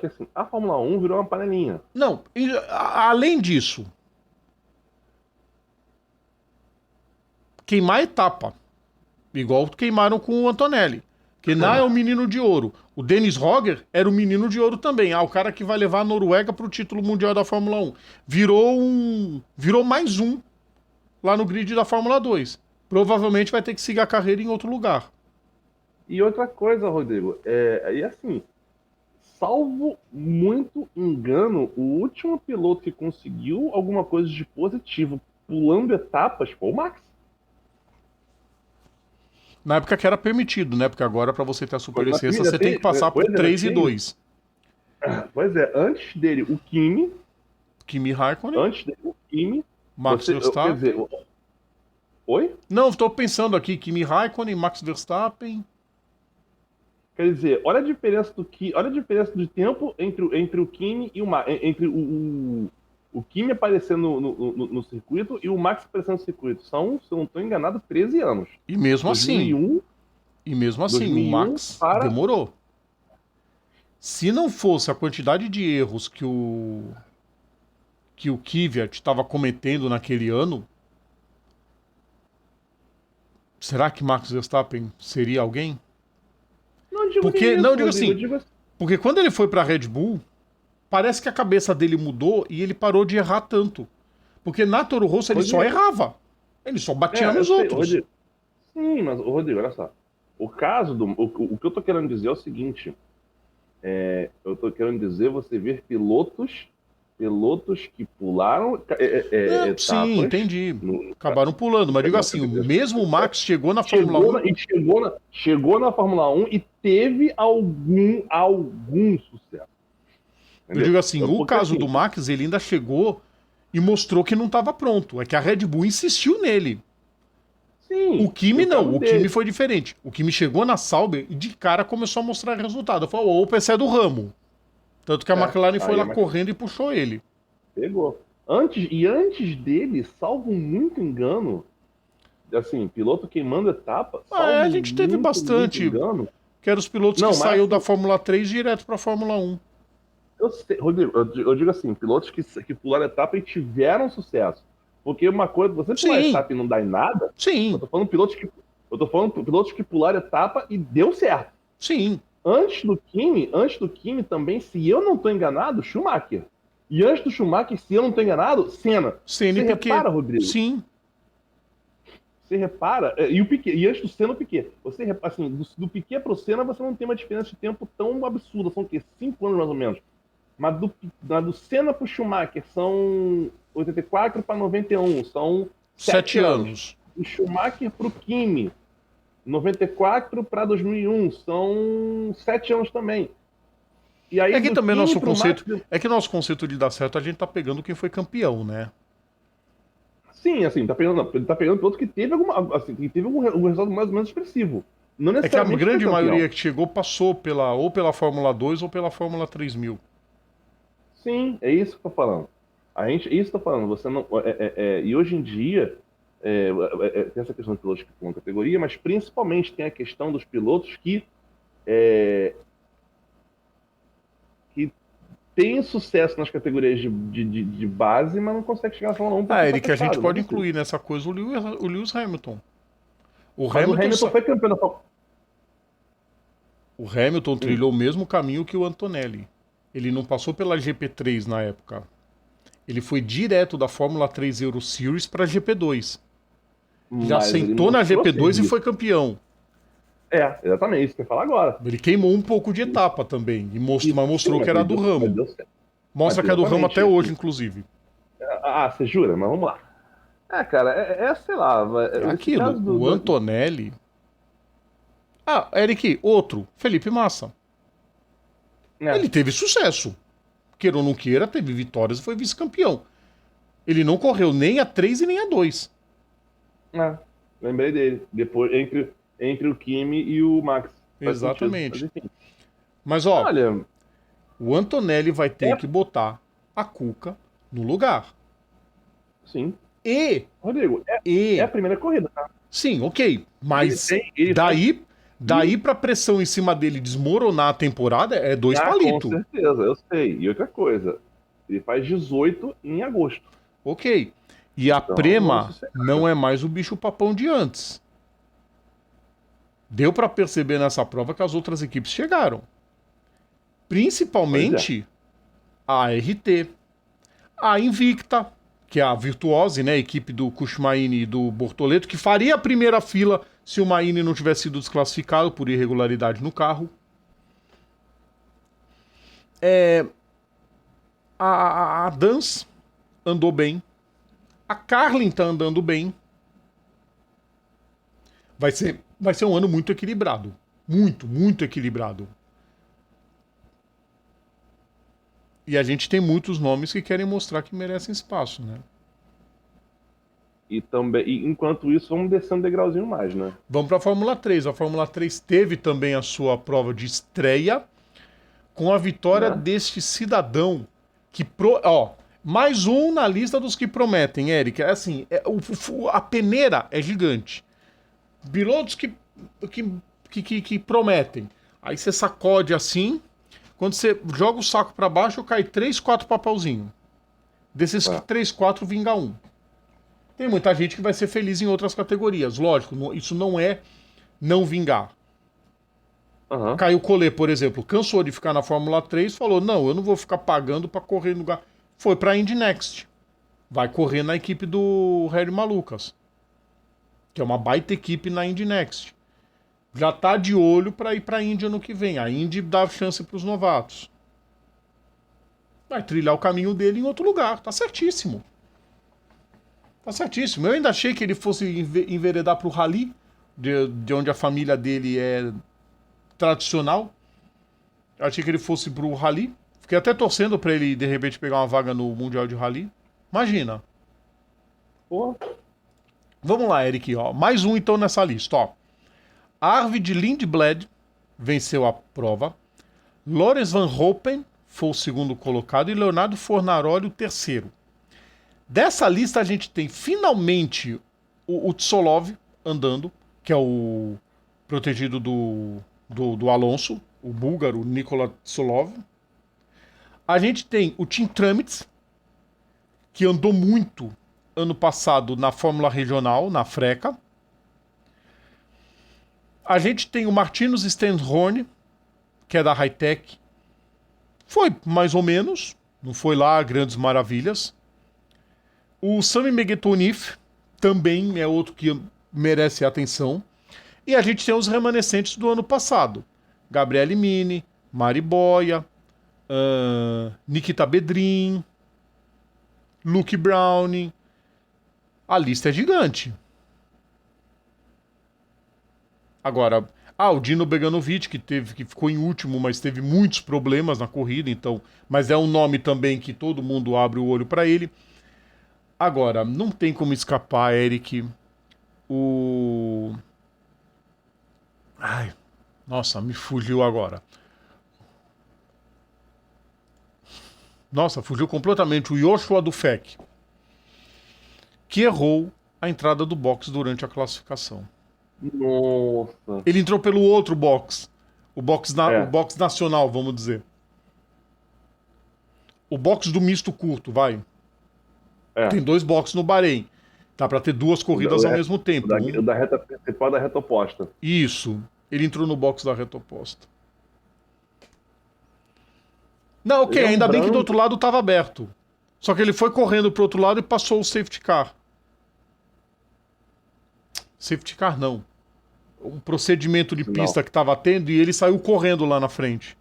assim, a Fórmula 1 virou uma panelinha. Não, além disso, queimar etapa. Igual queimaram com o Antonelli. Queimar é o menino de ouro. O Dennis Hogger era o menino de ouro também. O cara que vai levar a Noruega pro título mundial da Fórmula 1. Virou mais um lá no grid da Fórmula 2. Provavelmente vai ter que seguir a carreira em outro lugar. E outra coisa, Rodrigo, e assim, salvo muito engano, o último piloto que conseguiu alguma coisa de positivo pulando etapas foi o Max. Na época que era permitido, né? Porque agora, pra você ter a superlicença, Pois é, você tem que passar por pois é, 3 e tem. 2. Pois é, antes dele o Kimi, Kimi Raikkonen, Max quer Verstappen. dizer, oi? Não, estou pensando aqui, Kimi Raikkonen, Max Verstappen. Quer dizer, olha a diferença olha a diferença de tempo entre o Kimi e entre o Kimi aparecendo no circuito e o Max aparecendo no circuito. São, se eu não estou enganado, 13 anos. E mesmo assim, 2001 o Max demorou. Se não fosse a quantidade de erros que o Kvyat estava cometendo naquele ano, será que Max Verstappen seria alguém? Não digo Porque, nem isso, não, digo Rodrigo, assim, eu digo assim. Porque quando ele foi pra Red Bull, parece que a cabeça dele mudou e ele parou de errar tanto. Porque na Toro Rosso ele só errava. Ele só batia nos eu sei, outros. Rodrigo. Sim, mas, Rodrigo, olha só. O caso o que eu tô querendo dizer é o seguinte. Eu tô querendo dizer você ver pilotos que pularam etapas. Sim, entendi. Acabaram pulando, mas digo assim, o mesmo Max chegou na Fórmula 1. Chegou na Fórmula 1 e teve algum sucesso. Eu digo assim, o Porque, caso assim, do Max, ele ainda chegou e mostrou que não estava pronto. É que a Red Bull insistiu nele. Sim, O Kimi não, o dele. Kimi foi diferente. O Kimi chegou na Sauber e de cara começou a mostrar resultado. Falou, opa, esse é do ramo. Tanto que a McLaren foi lá correndo e puxou ele. Pegou. Antes dele, salvo muito engano, assim, piloto queimando etapa, A gente teve bastante. Engano, Que eram os pilotos que saiu da Fórmula 3 direto pra Fórmula 1. Rodrigo, eu digo assim, pilotos que pularam etapa e tiveram sucesso. Porque uma coisa, você pular etapa e não dar em nada, Sim. eu tô falando pilotos que pularam etapa e deu certo. Sim. Antes do Kimi também, se eu não tô enganado, Schumacher. E antes do Schumacher, se eu não tô enganado, Senna. Você repara, Rodrigo? Sim. Você repara, e o Piquet, e antes do Senna, o Piquet. Você repara, assim, do Piquet pro Senna, você não tem uma diferença de tempo tão absurda, são o quê? 5 anos mais ou menos. Mas do Senna pro Schumacher são 84 para 91, são 7 anos. Do Schumacher pro Kimi, 94 para 2001, são 7 anos também. E aí, que também nosso conceito, Max... é que nosso conceito de dar certo, a gente tá pegando quem foi campeão, né? Sim, assim, tá pegando piloto que teve que teve um resultado mais ou menos expressivo. Não necessariamente. É que a grande maioria que chegou passou ou pela Fórmula 2 ou pela Fórmula 3000. Sim, é isso que eu tô falando. Isso que eu tô falando. Você não, e hoje em dia tem essa questão de pilotos que pulam categoria, mas principalmente tem a questão dos pilotos que tem sucesso nas categorias de base, mas não consegue chegar na Fórmula 1. Eric, a gente pode incluir nessa coisa o Lewis Hamilton. O Hamilton foi campeão da Fórmula 1. O Hamilton trilhou o mesmo caminho que o Antonelli. Ele não passou pela GP3 na época. Ele foi direto da Fórmula 3 Euro Series para a GP2. Já sentou na GP2 e foi campeão. Exatamente, isso que eu ia falar agora. Ele queimou um pouco de etapa também, mas mostrou que era do ramo. Mostra que é do ramo até hoje, inclusive. Você jura? Mas vamos lá. Cara, sei lá. Aquilo, o Antonelli... Eric, outro, Felipe Massa. Ele teve sucesso. Queira ou não queira, teve vitórias e foi vice-campeão. Ele não correu nem a 3 e nem a 2. Lembrei dele. Depois, entre o Kimi e o Max. Exatamente. Mas, mas, ó, olha, o Antonelli vai ter que botar a Kuka no lugar. Sim. E... Rodrigo, é a primeira corrida, tá? Sim, ok. Mas ele daí pra pressão em cima dele desmoronar a temporada é 2 palitos. Com certeza, eu sei. E outra coisa, ele faz 18 em agosto. Ok. E a Prema não é mais o bicho-papão de antes. Deu pra perceber nessa prova que as outras equipes chegaram. Principalmente a RT, a Invicta, que é a Virtuose, né, a equipe do Kushmaini e do Bortoleto, que faria a primeira fila se o Maini não tivesse sido desclassificado por irregularidade no carro. A Dance andou bem. A Carlin tá andando bem. Vai ser um ano muito equilibrado. Muito, muito equilibrado. E a gente tem muitos nomes que querem mostrar que merecem espaço, né? E enquanto isso, vamos descendo um degrauzinho mais, né? Vamos para a Fórmula 3. A Fórmula 3 teve também a sua prova de estreia com a vitória deste cidadão que... mais um na lista dos que prometem, Eric. É assim, a peneira é gigante. Pilotos que prometem. Aí você sacode assim, quando você joga o saco para baixo, cai 3, 4 papelzinhos. Desses 3, 4, vinga um. Tem muita gente que vai ser feliz em outras categorias. Lógico, isso não é não vingar. Caio Collet, por exemplo, cansou de ficar na Fórmula 3, falou, não, eu não vou ficar pagando para correr no lugar. Foi para a Indy Next. Vai correr na equipe do Harry Malucas, que é uma baita equipe na Indy Next. Já tá de olho para ir para a Indy ano que vem. A Indy dá chance para os novatos. Vai trilhar o caminho dele em outro lugar. Tá certíssimo. Tá certíssimo. Eu ainda achei que ele fosse enveredar pro rally, de onde a família dele é tradicional. Eu achei que ele fosse pro rally. Fiquei até torcendo pra ele, de repente, pegar uma vaga no Mundial de Rally. Imagina. Pô. Vamos lá, Eric. Ó. Mais um, então, nessa lista. Ó. Arvid Lindblad venceu a prova. Lorenz Van Hopen foi o segundo colocado e Leonardo Fornaroli o terceiro. Dessa lista a gente tem finalmente o Tsolov andando, que é o protegido do Alonso, o búlgaro Nikola Tsolov. A gente tem o Tim Tramitz, que andou muito ano passado na Fórmula Regional, na Freca. A gente tem o Martinus Stenhorn, que é da Hightech. Foi mais ou menos, não foi lá grandes maravilhas. O Sami Megetonif também é outro que merece atenção. E a gente tem os remanescentes do ano passado. Gabriele Mini, Mari Boia, Nikita Bedrin, Luke Browning. A lista é gigante. Agora, o Dino Beganovic, que ficou em último, mas teve muitos problemas na corrida, então, mas é um nome também que todo mundo abre o olho para ele. Agora, não tem como escapar, Eric, Ai, nossa, me fugiu agora. Nossa, fugiu completamente o Joshua Dufek, que errou a entrada do box durante a classificação. Nossa. Ele entrou pelo outro box. O box nacional, vamos dizer. O box do misto curto, vai. Tem 2 boxes no Bahrein. Dá pra ter 2 corridas ao mesmo tempo. O da reta principal da reta oposta. Isso. Ele entrou no box da reta oposta. Não, ok, ainda bem que do outro lado tava aberto. Só que ele foi correndo pro outro lado e passou o safety car. Safety car não. Um procedimento de pista que tava tendo e ele saiu correndo lá na frente.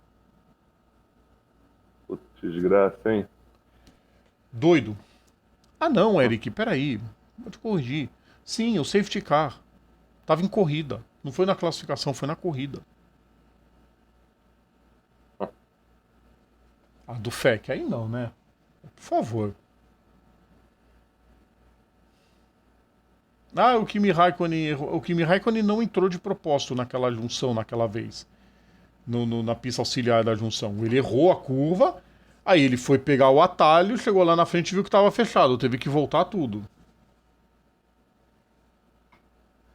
Putz, desgraça, hein? Doido. Ah não, Eric, peraí. Vou te corrigir. Sim, o safety car. Tava em corrida. Não foi na classificação, foi na corrida. A do FEC, aí não, né? Por favor. Ah, o Kimi Raikkonen errou. O Kimi Raikkonen não entrou de propósito naquela junção, naquela vez. Na pista auxiliar da junção. Ele errou a curva, aí ele foi pegar o atalho, chegou lá na frente e viu que estava fechado. Teve que voltar tudo.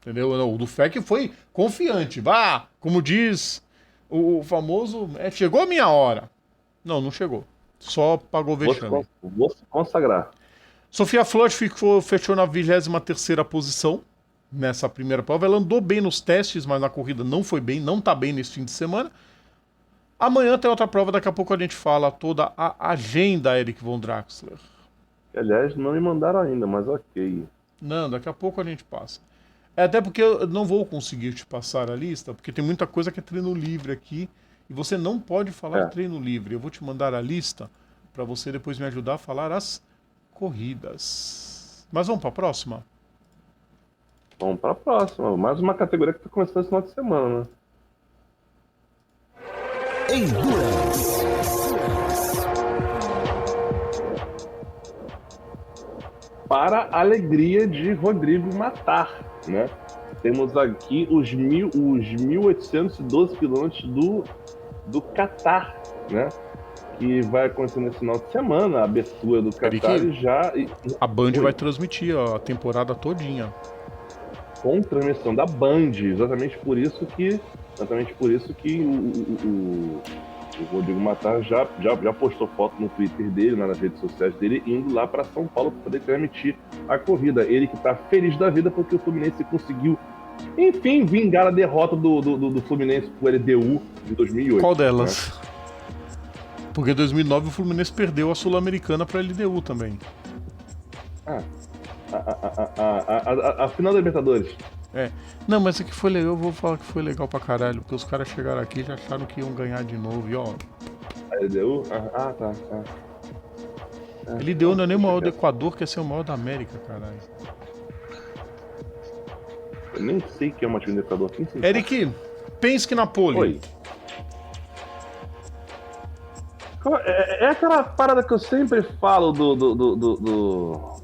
Entendeu? Não, o do FEC foi confiante. Vá, como diz o famoso, chegou a minha hora. Não, não chegou. Só pagou vexame. Vou se consagrar. Sofia Flores fechou na 23ª posição nessa primeira prova. Ela andou bem nos testes, mas na corrida não foi bem, não tá bem nesse fim de semana. Amanhã tem outra prova, daqui a pouco a gente fala toda a agenda, Eric von Draxler. Aliás, não me mandaram ainda, mas ok. Não, daqui a pouco a gente passa. Até porque eu não vou conseguir te passar a lista, porque tem muita coisa que é treino livre aqui, e você não pode falar de treino livre. Eu vou te mandar a lista para você depois me ajudar a falar as corridas. Mas vamos para a próxima? Vamos para a próxima. Mais uma categoria que está começando esse final de semana, né? Endurance. Para a alegria de Rodrigo Matar, né? Temos aqui os 1.812 quilômetros do Qatar, né? Que vai acontecer nesse final de semana, a abertura do Qatar A Band vai transmitir a temporada todinha. Com transmissão da Band, exatamente por isso que o Rodrigo Matar já postou foto no Twitter dele, nas redes sociais dele, indo lá para São Paulo para poder transmitir a corrida. Ele que está feliz da vida porque o Fluminense conseguiu, enfim, vingar a derrota do Fluminense pro LDU de 2008. Qual delas? Né? Porque em 2009 o Fluminense perdeu a Sul-Americana para a LDU também. A final da Libertadores. Não, mas é que foi legal, eu vou falar que foi legal pra caralho, porque os caras chegaram aqui e já acharam que iam ganhar de novo, e ó... A LDU? Tá. LDU não é nem o maior do Equador, quer ser o maior da América, caralho. Eu nem sei que é uma time do Equador. Eric, Penske na pole. Oi. É aquela parada que eu sempre falo do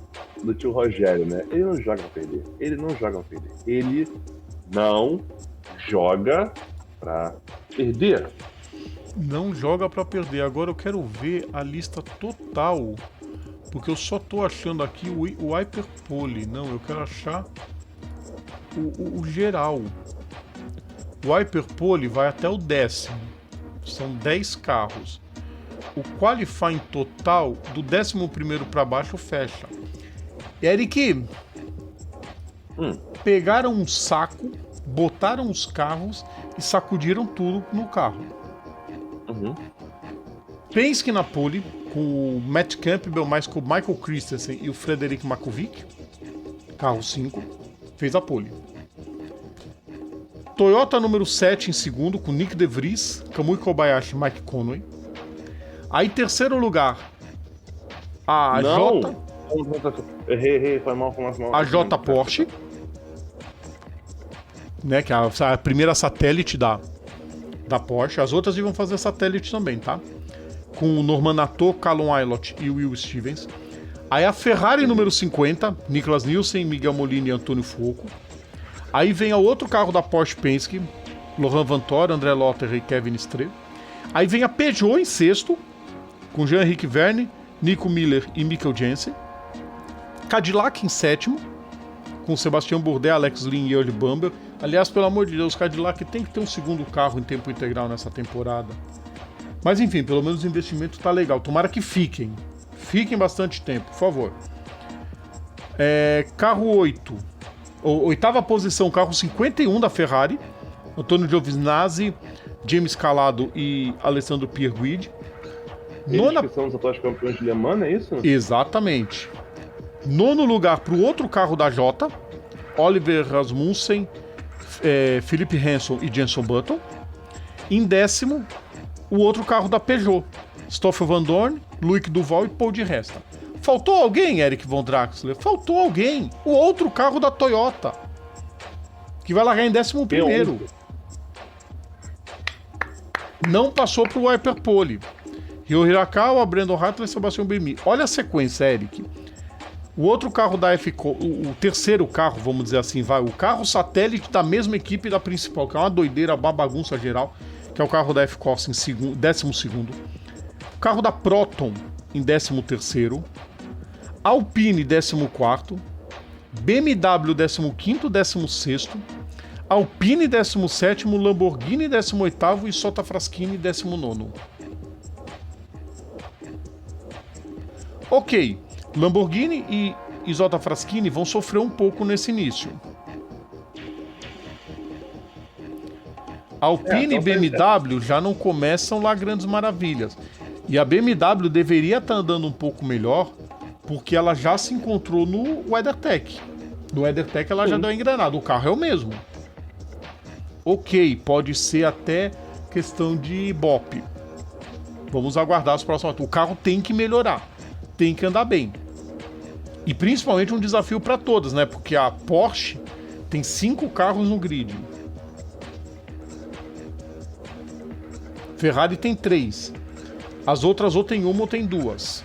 tio Rogério, né? Ele não joga pra perder. Ele não joga pra perder. Não joga pra perder. Agora eu quero ver a lista total, porque eu só tô achando aqui o Hyperpole. Não, eu quero achar o geral. O Hyperpole vai até o 10º. São 10 carros. O qualifying total do 11º para baixo fecha. Eric, pegaram um saco, botaram os carros e sacudiram tudo no carro. Penske na pole, com o Matt Campbell, mais com o Michael Christensen e o Frederic Makovic, carro 5, fez a pole. Toyota número 7 em segundo, com Nick De Vries, Kamui Kobayashi e Mike Conway. Aí, terceiro lugar, a J. Foi mal. A J Porsche, né? Que é a primeira satélite da Porsche. As outras iam fazer satélite também, tá? Com o Norman Nato, Callum Aylott e Will Stevens. Aí a Ferrari número 50, Niklas Nielsen, Miguel Molini e Antônio Fuoco. Aí vem o outro carro da Porsche Penske, Laurent Vantor, André Lotter e Kevin Strait. Aí vem a Peugeot em sexto, com Jean-Henrique Verne, Nico Miller e Mikkel Jensen. Cadillac em sétimo, com Sebastian Bourdais, Alex Lynn e Earl Bamber. Aliás, pelo amor de Deus, Cadillac tem que ter um segundo carro em tempo integral nessa temporada. Mas enfim, pelo menos o investimento tá legal. Tomara que fiquem. Fiquem bastante tempo, por favor. Carro 8. Oitava posição, carro 51 da Ferrari. Antônio Giovinazzi, James Calado e Alessandro Pierguidi. Eles que são os atuais campeões de Le Mans, é isso? Exatamente. Nono lugar para o outro carro da Jota, Oliver Rasmussen, Felipe Hanson e Jenson Button. Em décimo, o outro carro da Peugeot, Stoffel Van Dorn, Loic Duval e Paul de Resta. Faltou alguém, Eric von Draxler? Faltou alguém. O outro carro da Toyota, que vai largar em 11º. Não passou para o Hyperpole. Ryo Hirakawa, Brandon Hartley e Sebastian Buemi. Olha a sequência, Eric. O outro carro da o terceiro carro, vamos dizer assim, o carro satélite da mesma equipe da principal, que é uma doideira, uma bagunça geral, que é o carro da F-Corse em 12º. O carro da Proton em 13º. Alpine 14º. BMW 15º, 16º. Alpine 17º, Lamborghini 18º e Sota Fraschini 19º. Ok, Lamborghini e Isotta Fraschini vão sofrer um pouco nesse início. Alpine e BMW já não começam lá grandes maravilhas. E a BMW deveria estar andando um pouco melhor, porque ela já se encontrou no WeatherTech. No WeatherTech ela já deu uma engrenada, o carro é o mesmo. Ok, pode ser até questão de Ibope. Vamos aguardar as próximas. O carro tem que melhorar, tem que andar bem. E principalmente um desafio para todas, né? Porque a Porsche tem 5 carros no grid. Ferrari tem 3. As outras ou tem uma ou tem 2.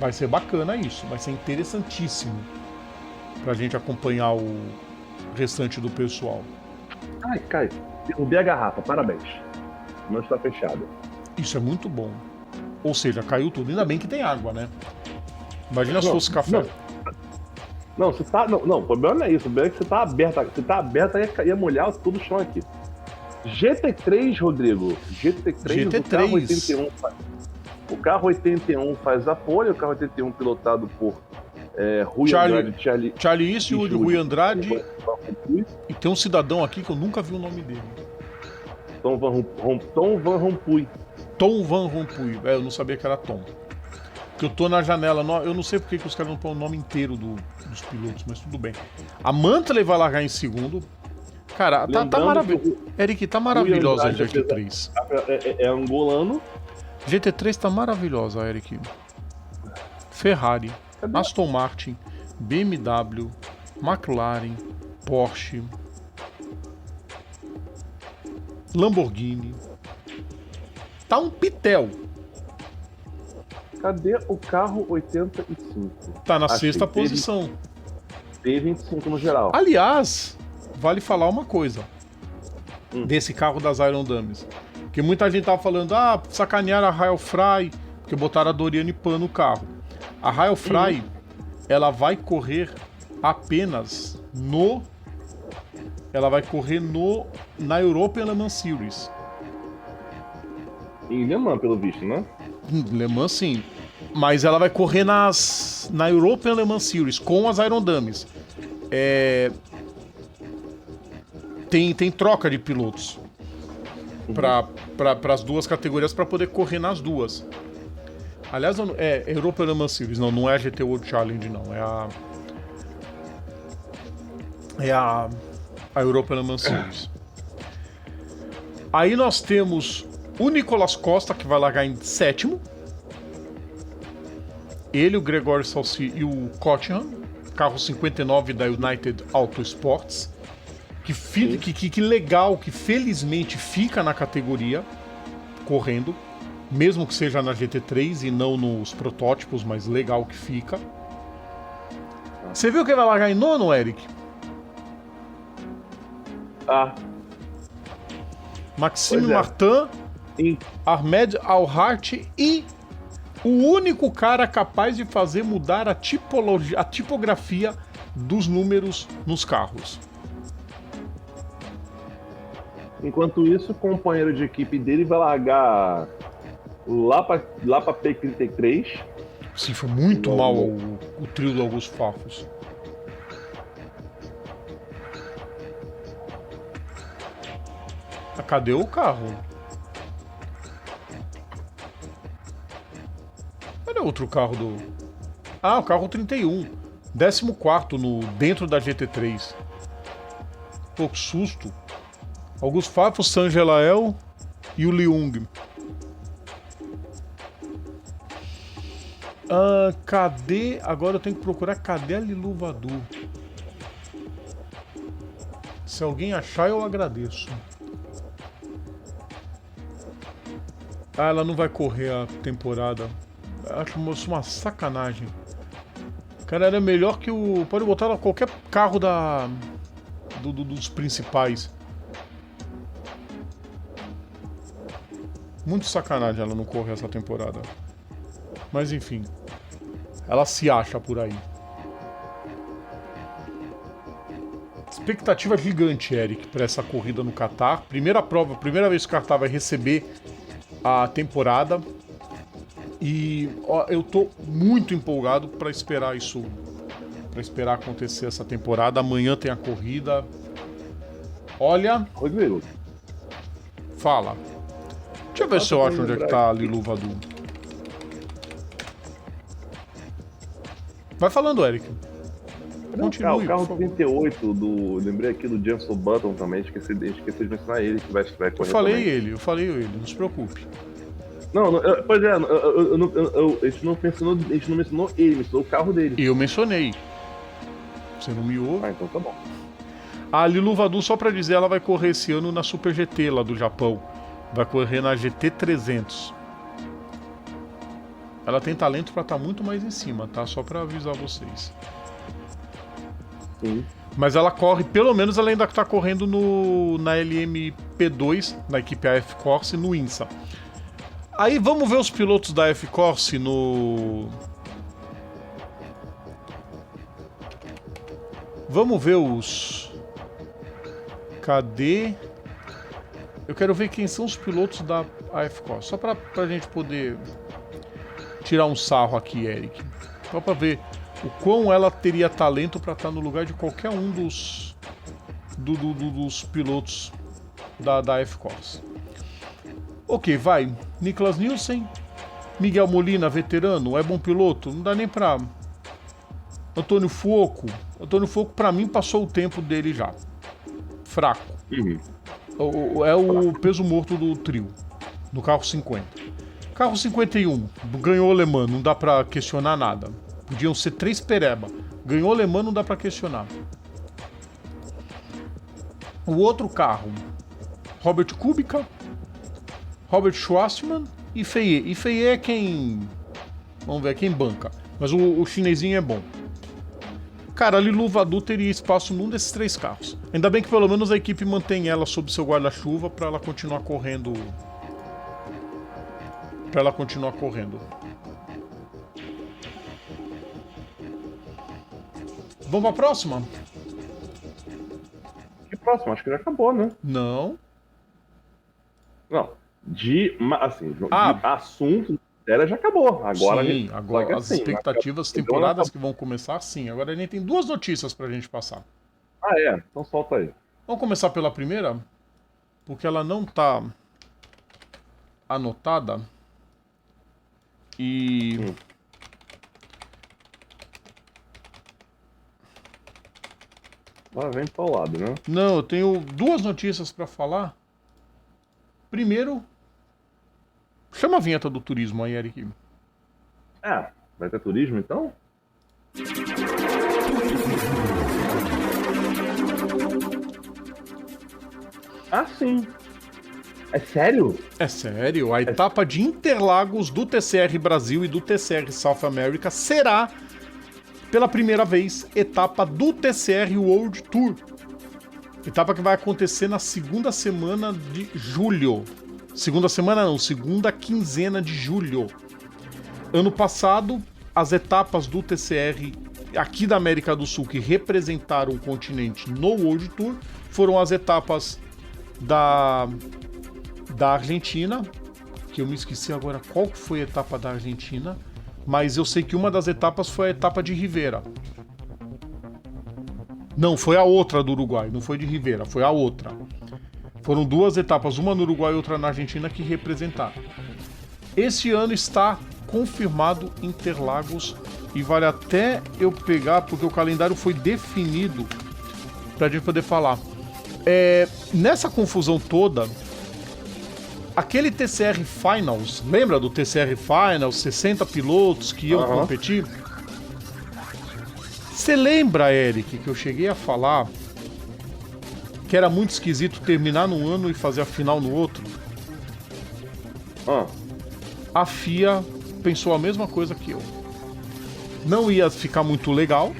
Vai ser bacana isso, vai ser interessantíssimo pra gente acompanhar o restante do pessoal. Ai, Caio, derrubei a garrafa, parabéns. Não está fechada. Isso é muito bom. Ou seja, caiu tudo. Ainda bem que tem água, né? Imagina se fosse café. Não, você tá. Não, o problema não é isso. O problema é que você tá aberta. Se tá aberta, ia molhar todo o chão aqui. GT3, Rodrigo. GT3. O carro 81 faz apoio. O carro 81 pilotado por Rui Andrade, Charlie Eastwood, Rui Andrade. E tem um cidadão aqui que eu nunca vi o nome dele. Tom Van Rompuy. Tom Van Rompuy. Eu não sabia que era Tom. Porque eu tô na janela. Eu não sei porque que os caras não põem o nome inteiro dos pilotos, mas tudo bem. A Mantley vai largar em segundo. Cara, tá maravilhoso. Eric, tá maravilhosa a GT3. É angolano. GT3 tá maravilhosa, Eric. Ferrari, Aston Martin, BMW, McLaren, Porsche, Lamborghini. Tá um pitel. Cadê o carro 85? Tá na sexta posição. P25 no geral. Aliás, vale falar uma coisa desse carro das Iron Dummies. Porque muita gente tava falando, sacanearam a Rail Fry, porque botaram a Doriane Pan no carro. A Rail Fry, ela vai correr apenas na European Le Mans Series. Em Le Mans, pelo visto, né? Le Mans, sim. Mas ela vai correr na European Le Mans Series com as Iron Dummies. Tem troca de pilotos para as duas categorias para poder correr nas duas. Aliás, European Le Mans Series, não é a GT World Challenge, não. É a European Le Mans Series. Aí nós temos o Nicolas Costa, que vai largar em 7º. Ele, o Gregório Salsi e o Cottingham, carro 59 da United Auto Sports. Que legal, que felizmente fica na categoria, correndo, mesmo que seja na GT3 e não nos protótipos, mas legal que fica. Você viu que vai largar em 9º, Eric? Maxime Martin, Ahmed Alhart e o único cara capaz de fazer mudar a tipografia dos números nos carros. Enquanto isso, o companheiro de equipe dele vai largar lá pra P33. Sim, foi muito mal o trio do Augusto Fafos. Cadê o carro? Cadê outro carro do... o carro 31. 14º dentro da GT3. Pô, que susto. Augusto Fafos, Sangelael e o Liung. Cadê? Agora eu tenho que procurar. Cadê a Lilu Vadu? Se alguém achar, eu agradeço. Ah, ela não vai correr a temporada. Acho isso uma sacanagem. Cara, era melhor que o... Pode botar ela qualquer carro dos principais. Muito sacanagem ela não correr essa temporada. Mas enfim. Ela se acha por aí. Expectativa gigante, Eric, para essa corrida no Qatar. Primeira prova, primeira vez que o Qatar vai receber a temporada. E ó, eu tô muito empolgado para esperar isso. Para esperar acontecer essa temporada. Amanhã tem a corrida. Olha. Rodrigo. Fala. Deixa eu ver se eu acho onde é que tá a Lilu Vadu. Vai falando, Eric. Continue, O carro 38 do. Lembrei aqui do Jenson Button também, esqueci de mencionar ele que vai correr. Eu falei ele, não se preocupe. Não, pois é, a gente não mencionou ele, mencionou o carro dele. Eu mencionei. Você não me ouve? Ah, então tá bom. A Lilu Vadu, só pra dizer, ela vai correr esse ano na Super GT lá do Japão. Vai correr na GT 300. Ela tem talento pra estar muito mais em cima, tá? Só pra avisar vocês. Sim. Mas ela corre, pelo menos ela ainda tá correndo na LMP2, na equipe AF Corse, no INSA. Aí vamos ver os pilotos da AF Corse no... Vamos ver os... Cadê? Eu quero ver quem são os pilotos da AF Corse. Só pra gente poder tirar um sarro aqui, Eric. Só pra ver o quão ela teria talento pra estar no lugar de qualquer um dos pilotos da AF Corse. Ok, vai. Niklas Nielsen. Miguel Molina, veterano, é bom piloto? Não dá nem pra... Antônio Fuoco. Antônio Fuoco, pra mim, passou o tempo dele já. Fraco. É o peso morto do trio. No carro 50. Carro 51. Ganhou o Le Mans, não dá pra questionar nada. Podiam ser 3 pereba. Ganhou o Le Mans, não dá pra questionar. O outro carro. Robert Kubica. Robert Schwarzman e Feier. E Feier é quem... Vamos ver, quem banca. Mas o chinesinho é bom. Cara, a Lilu Vadu teria espaço num desses 3 carros. Ainda bem que pelo menos a equipe mantém ela sob seu guarda-chuva pra ela continuar correndo. Vamos pra próxima? Que próximo? Acho que já acabou, né? Não. Não. De assunto dela já acabou. Agora, sim, agora as expectativas, temporadas então, que vão começar, sim. Agora a gente tem 2 notícias pra gente passar. Ah, é? Então solta aí. Vamos começar pela primeira, porque ela não tá anotada. E... Lá vem paulado, né? Não, eu tenho 2 notícias pra falar. Primeiro, chama a vinheta do turismo aí, Eric. Ah, vai ter turismo então? Ah, sim. É sério? É sério, a etapa de Interlagos do TCR Brasil e do TCR South America será, pela primeira vez, etapa do TCR World Tour. Etapa que vai acontecer na segunda semana de julho. Segunda semana não, segunda quinzena de julho. Ano passado, as etapas do TCR aqui da América do Sul que representaram o continente no World Tour foram as etapas da Argentina, que eu me esqueci agora qual foi a etapa da Argentina, mas eu sei que uma das etapas foi a etapa de Rivera. Não, foi a outra do Uruguai, não foi de Rivera, foi a outra. Foram 2 etapas, uma no Uruguai e outra na Argentina, que representaram. Esse ano está confirmado Interlagos e vale até eu pegar, porque o calendário foi definido pra gente poder falar. Nessa confusão toda, aquele TCR Finals, lembra do TCR Finals, 60 pilotos que iam competir? Você lembra, Eric, que eu cheguei a falar que era muito esquisito terminar num ano e fazer a final no outro? a FIA pensou a mesma coisa que eu. Não ia ficar muito legal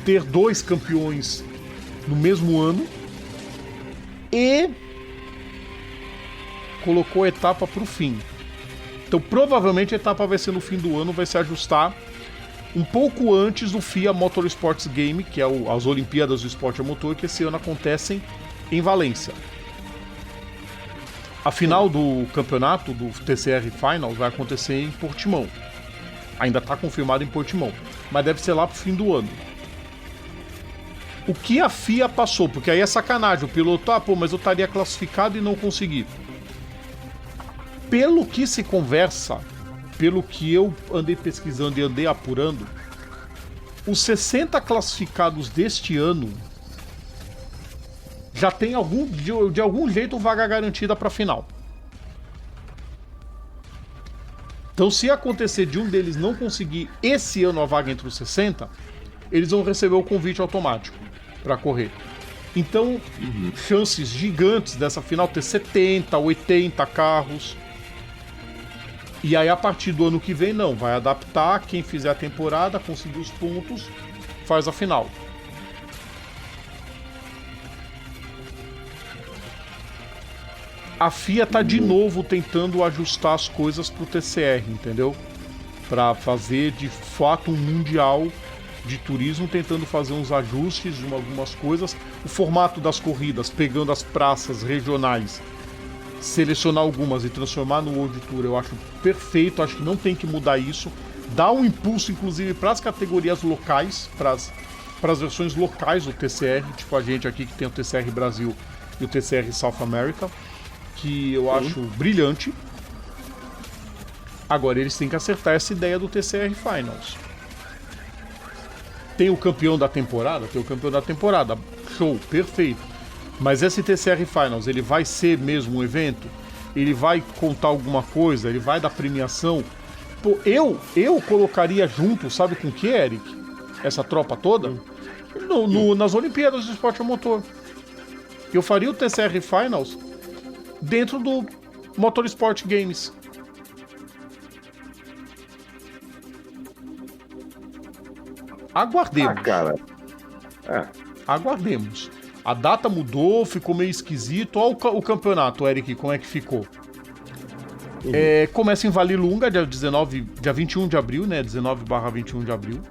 ter 2 campeões no mesmo ano e colocou a etapa para o fim. Então provavelmente a etapa vai ser no fim do ano, vai se ajustar um pouco antes do FIA Motorsports Game, que é as Olimpíadas do Esporte a Motor, que esse ano acontecem em Valência. A final do campeonato do TCR Finals vai acontecer em Portimão. Ainda está confirmado em Portimão, mas deve ser lá pro fim do ano. O que a FIA passou, porque aí é sacanagem, o piloto, mas eu estaria classificado e não consegui. Pelo que se conversa, pelo que eu andei pesquisando e andei apurando, os 60 classificados deste ano já tem de algum jeito vaga garantida para a final. Então, se acontecer de um deles não conseguir esse ano a vaga entre os 60, eles vão receber o convite automático para correr. Então, chances gigantes dessa final ter 70, 80 carros. E aí, a partir do ano que vem, não. Vai adaptar, quem fizer a temporada, conseguir os pontos, faz a final. A FIA tá de novo tentando ajustar as coisas pro TCR, entendeu? Para fazer de fato um mundial de turismo, tentando fazer uns ajustes de algumas coisas. O formato das corridas, pegando as praças regionais, selecionar algumas e transformar no World Tour, eu acho perfeito, acho que não tem que mudar isso. Dá um impulso, inclusive, para as categorias locais, para as versões locais do TCR, tipo a gente aqui que tem o TCR Brasil e o TCR South America, que eu acho brilhante. Agora eles têm que acertar essa ideia do TCR Finals. Tem o campeão da temporada? Tem o campeão da temporada. Show, perfeito. Mas esse TCR Finals, ele vai ser mesmo um evento? Ele vai contar alguma coisa? Ele vai dar premiação? Pô, eu colocaria junto, sabe com o que, Eric? Essa tropa toda? Nas Olimpíadas do Esporte a Motor. Eu faria o TCR Finals dentro do Motorsport Games. Aguardemos. Cara. Aguardemos. A data mudou, ficou meio esquisito. Olha o campeonato, Eric, como é que ficou. Começa em Vallelunga, dia 21 de abril, né? 19/21 de abril.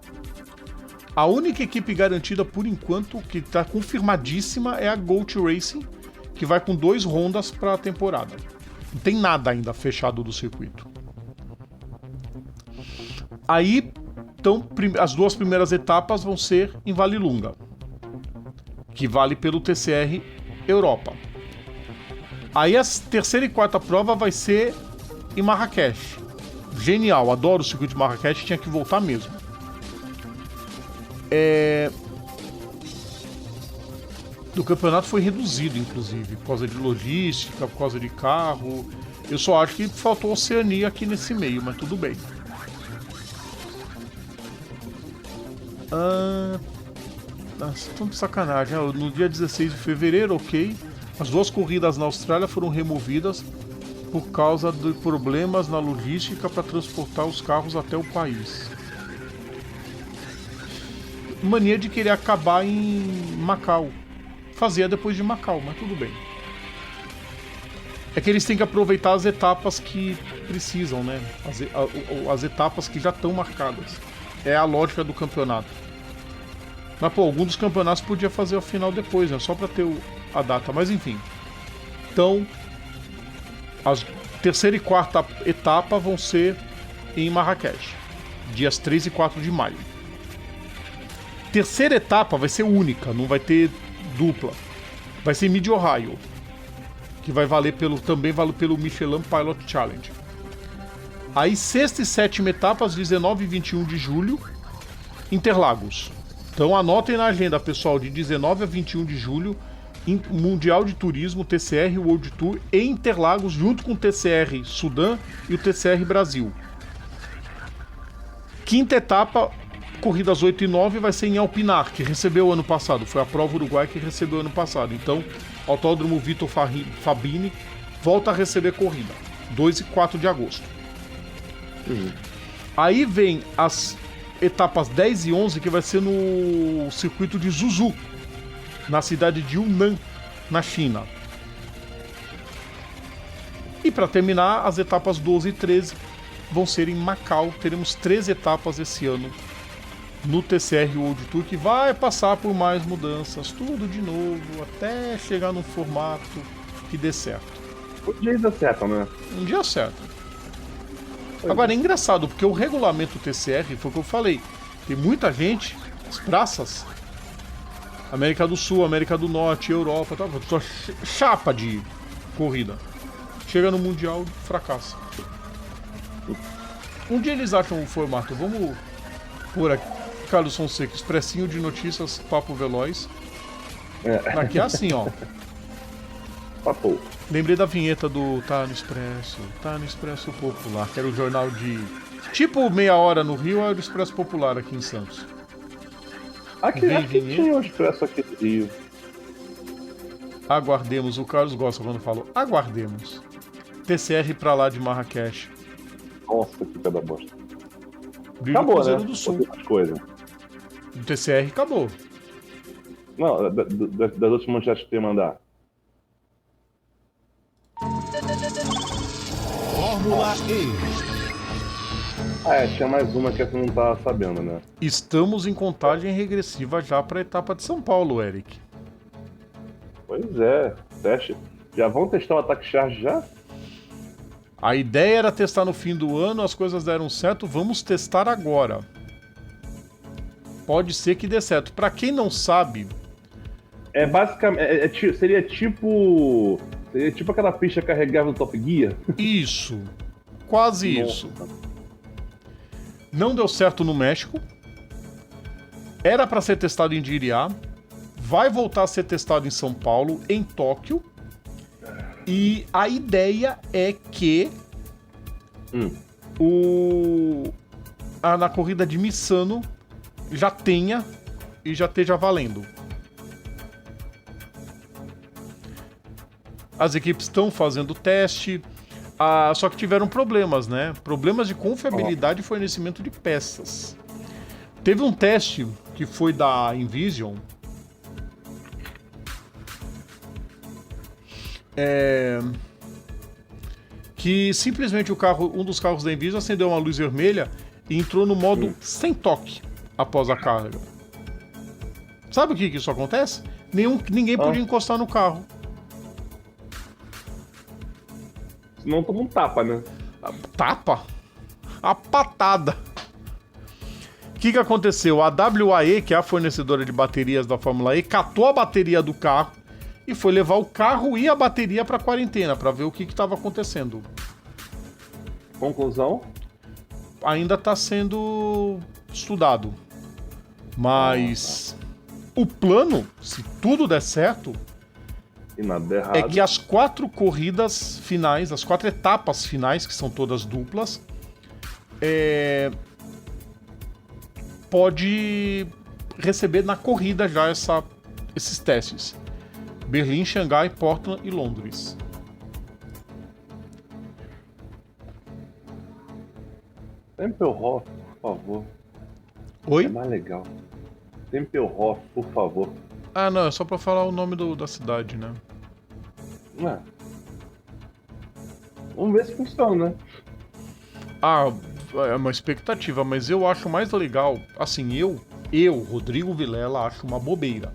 A única equipe garantida por enquanto, que está confirmadíssima, é a Gold Racing, que vai com 2 Hondas para a temporada. Não tem nada ainda fechado do circuito. Aí, então, as 2 primeiras etapas vão ser em Vallelunga, que vale pelo TCR Europa. Aí a terceira e quarta prova vai ser em Marrakech. Genial, adoro o circuito de Marrakech, tinha que voltar mesmo. O campeonato foi reduzido, inclusive, por causa de logística, por causa de carro. Eu só acho que faltou Oceania aqui nesse meio, mas tudo bem. Estão de sacanagem. No dia 16 de fevereiro, ok. As 2 corridas na Austrália foram removidas por causa de problemas na logística para transportar os carros até o país. Mania de querer acabar em Macau. Fazia depois de Macau, mas tudo bem. É que eles têm que aproveitar as etapas que precisam, né? As etapas que já estão marcadas. É a lógica do campeonato. Mas, algum dos campeonatos podia fazer a final depois, né? Só pra ter a data. Mas, enfim. Então, a terceira e quarta etapa vão ser em Marrakech. Dias 3 e 4 de maio. Terceira etapa vai ser única, não vai ter dupla. Vai ser em Mid-Ohio, que vai também vale pelo Michelin Pilot Challenge. Aí, sexta e sétima etapas, 19 e 21 de julho, Interlagos. Então anotem na agenda, pessoal, de 19 a 21 de julho, Mundial de Turismo, TCR World Tour em Interlagos, junto com o TCR Sudã e o TCR Brasil. Quinta etapa, corridas 8 e 9, vai ser em Alpinar, que recebeu ano passado. Foi a prova uruguaia que recebeu ano passado. Então, Autódromo Vitor Fabini volta a receber corrida. 2 e 4 de agosto. Uhum. Aí vem as etapas 10 e 11, que vai ser no circuito de Zhuzhou, na cidade de Yunnan, na China. E para terminar, as etapas 12 e 13 vão ser em Macau. Teremos 3 etapas esse ano no TCR World Tour, que vai passar por mais mudanças, tudo de novo, até chegar num formato que dê certo. O dia dá certo, né? Um dia certo. Agora é engraçado, porque o regulamento TCR, foi o que eu falei, tem muita gente, as praças, América do Sul, América do Norte, Europa, tá, só chapa de corrida. Chega no Mundial, fracassa. Um dia eles acham o formato, vamos pôr aqui, Carlos Fonseca, expressinho de notícias, papo veloz. Aqui é assim, ó. Papo. Lembrei da vinheta do Tá no Expresso Popular, que era o jornal de... Tipo meia hora no Rio, era o Expresso Popular aqui em Santos. Aqui tinha um expresso aqui do Rio. Aguardemos, o Carlos gosta quando falou. Aguardemos. TCR pra lá de Marrakech. Nossa, que cada bosta. Brilho Acabou, Cruzeiro né? do Sul. Coisa. O TCR acabou. Não, das outras manchetes que eu ia mandar. Fórmula E. Tinha mais uma que você não tá sabendo, né? Estamos em contagem regressiva já pra etapa de São Paulo, Eric. Pois é, teste. Já vão testar o ataque charge já? A ideia era testar no fim do ano, as coisas deram certo, vamos testar agora. Pode ser que dê certo. Pra quem não sabe... É basicamente... Seria tipo aquela pista carregável do Top Gear? Isso. Quase isso. Não deu certo no México. Era pra ser testado em Jiriá. Vai voltar a ser testado em São Paulo, em Tóquio. E a ideia é que na corrida de Misano já tenha e já esteja valendo. As equipes estão fazendo teste, só que tiveram problemas, né? Problemas de confiabilidade e fornecimento de peças. Teve um teste que foi da Envision. Que simplesmente um dos carros da Envision acendeu uma luz vermelha e entrou no modo sem toque após a carga. Sabe o que isso acontece? Ninguém podia encostar no carro. Senão toma um tapa, né? Tapa? A patada. O que aconteceu? A WAE, que é a fornecedora de baterias da Fórmula E, catou a bateria do carro e foi levar o carro e a bateria para quarentena, para ver o que estava acontecendo. Conclusão? Ainda está sendo estudado. Mas o plano, se tudo der certo, e nada der errado, é que as 4 corridas finais, as 4 etapas finais, que são todas duplas, pode receber na corrida já esses testes. Berlim, Xangai, Portland e Londres. Tempelhof, por favor. Oi? É mais legal. Tempelhof, por favor. Ah, não, é só pra falar o nome da cidade, né? Não. Vamos ver se funciona, né? É uma expectativa, mas eu acho mais legal, assim, eu, Rodrigo Vilela, acho uma bobeira.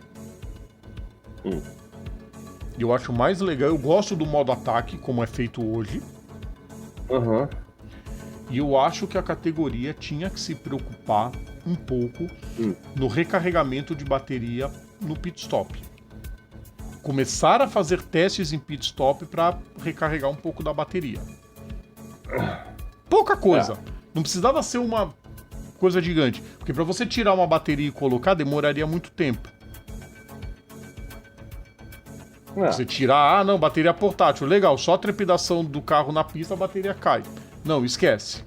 Eu acho mais legal, eu gosto do modo ataque, como é feito hoje. E eu acho que a categoria tinha que se preocupar um pouco no recarregamento de bateria no pit stop. Começar a fazer testes em pit stop para recarregar um pouco da bateria. Pouca coisa. Não precisava ser uma coisa gigante. Porque para você tirar uma bateria e colocar, demoraria muito tempo. Você tirar, não, bateria portátil, legal, só a trepidação do carro na pista, a bateria cai. Não, esquece.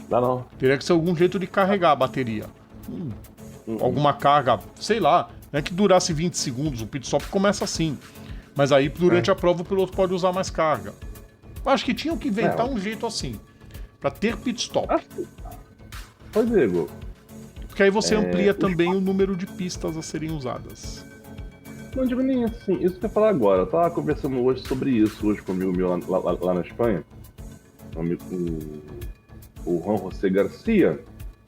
Dá não. Teria que ser algum jeito de carregar a bateria. Alguma carga, sei lá, não é que durasse 20 segundos, o pit stop começa assim. Mas aí, durante a prova, o piloto pode usar mais carga. Eu acho que tinham que inventar um jeito assim, pra ter pit stop. Rodrigo, Porque aí você amplia também o número de pistas a serem usadas. não digo nem assim, isso que eu ia falar agora. Eu tava conversando hoje sobre isso, hoje com um amigo meu lá na Espanha. Um amigo, o Juan José Garcia.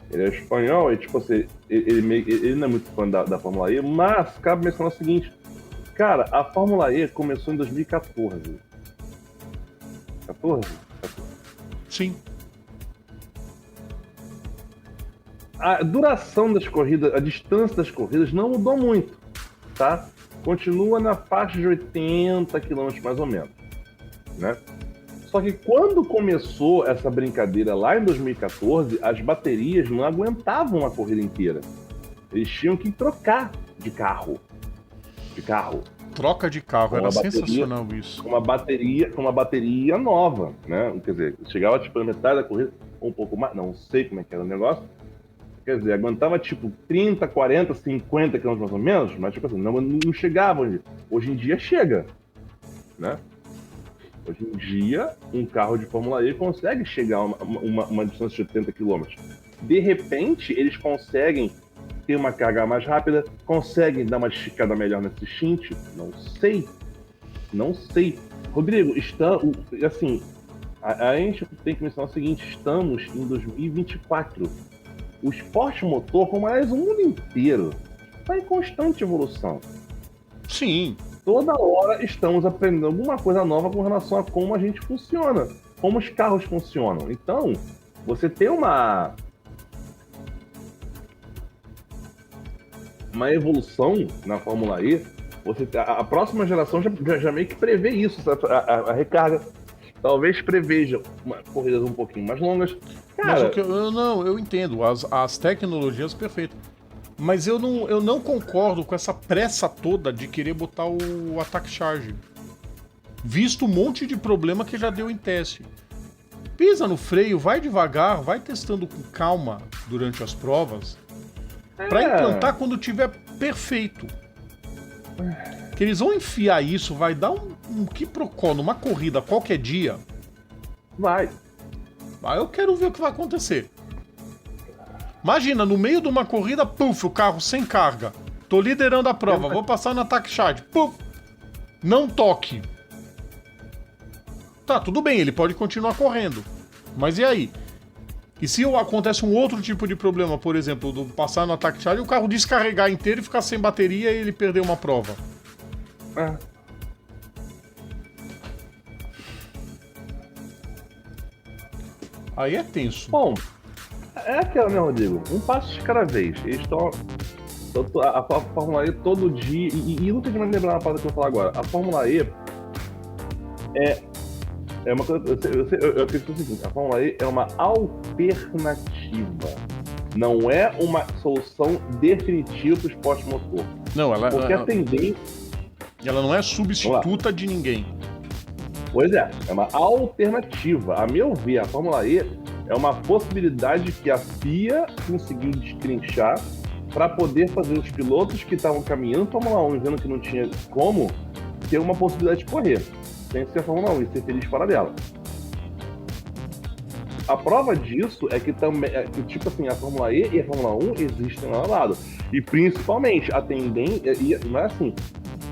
Ele é espanhol e, tipo assim, ele não é muito fã da Fórmula E, mas cabe mencionar o seguinte. Cara, a Fórmula E começou em 2014. 14? Sim. A duração das corridas, a distância das corridas não mudou muito, tá? Continua na faixa de 80 km mais ou menos, né? Só que quando começou essa brincadeira lá em 2014, as baterias não aguentavam a corrida inteira. Eles tinham que trocar de carro. Troca de carro, era bateria, sensacional isso. Com uma bateria nova, né? Quer dizer, chegava tipo na metade da corrida, ou um pouco mais, não sei como é que era o negócio. Quer dizer, aguentava tipo 30, 40, 50 km mais ou menos, mas tipo assim, não chegava onde. Hoje em dia chega, né? Hoje em dia, um carro de Fórmula E consegue chegar a uma distância de 80 km. De repente, eles conseguem ter uma carga mais rápida, conseguem dar uma esticada melhor nesse stint? Não sei. Rodrigo, assim, a gente tem que mencionar o seguinte, estamos em 2024. O esporte motor, como aliás o mundo inteiro, está em constante evolução. Sim. Toda hora estamos aprendendo alguma coisa nova com relação a como a gente funciona, como os carros funcionam. Então, você tem uma evolução na Fórmula E, a próxima geração já meio que prevê isso, a recarga. Talvez preveja corridas um pouquinho mais longas. Cara, Mas eu entendo, as tecnologias perfeitas. Mas eu não concordo com essa pressa toda de querer botar o Attack Charge. Visto um monte de problema que já deu em teste. Pisa no freio, vai devagar, vai testando com calma durante as provas. Pra implantar quando tiver perfeito. Que eles vão enfiar isso, vai dar um quiprocó numa corrida qualquer dia. vai. Aí eu quero ver o que vai acontecer. Imagina, no meio de uma corrida, puf, o carro sem carga. Tô liderando a prova, vou passar no Attack Charge. Puf, não toque. Tá, tudo bem, ele pode continuar correndo. Mas e aí? E se acontece um outro tipo de problema, por exemplo, do passar no Attack Charge e o carro descarregar inteiro e ficar sem bateria e ele perder uma prova? Aí é tenso. Bom, é aquela, né, Rodrigo? Um passo de cada vez. Eles estão. A Fórmula E todo dia. E não tem que me lembrar uma parada que eu vou falar agora. A Fórmula E é uma coisa. Eu acredito o seguinte: a Fórmula E é uma alternativa. Não é uma solução definitiva para o esporte motor. Não, Porque a tendência. Ela não é substituta de ninguém. Pois é uma alternativa. A meu ver, a Fórmula E é uma possibilidade que a FIA conseguiu destrinchar para poder fazer os pilotos que estavam caminhando para a Fórmula 1 e vendo que não tinha como ter uma possibilidade de correr sem ser a Fórmula 1 e ser feliz fora dela. A prova disso é que também, tipo assim, a Fórmula E e a Fórmula 1 existem lado a lado. E principalmente a tendência, não é assim,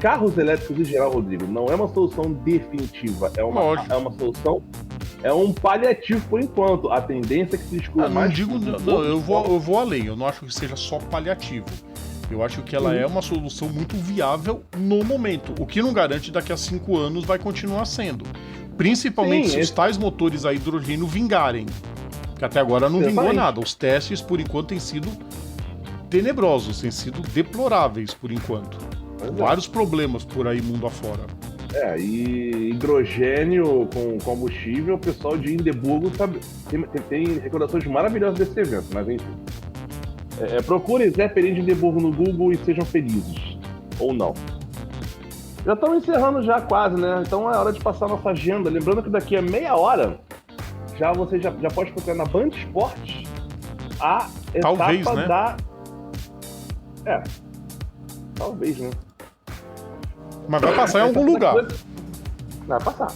carros elétricos em geral, Rodrigo, não é uma solução definitiva, é uma solução, é um paliativo por enquanto. A tendência é que se exclua mais. Eu vou além, eu não acho que seja só paliativo. Eu acho que ela é uma solução muito viável no momento, o que não garante daqui a 5 anos vai continuar sendo. Principalmente se os tais motores a hidrogênio vingarem. Que até agora não vingou nada. Os testes, por enquanto, têm sido tenebrosos, têm sido deploráveis, por enquanto. Vários problemas por aí mundo afora. E hidrogênio com combustível, o pessoal de Hindenburgo sabe, tem recordações maravilhosas desse evento, mas enfim. Procurem Zé Perim de Hindenburgo no Google e sejam felizes. Ou não. Já estamos encerrando já quase, né? Então é hora de passar a nossa agenda. Lembrando que daqui a meia hora você já pode procurar na Band Esportes a etapa talvez, né? Talvez, né? Mas vai passar em algum lugar. Vai passar.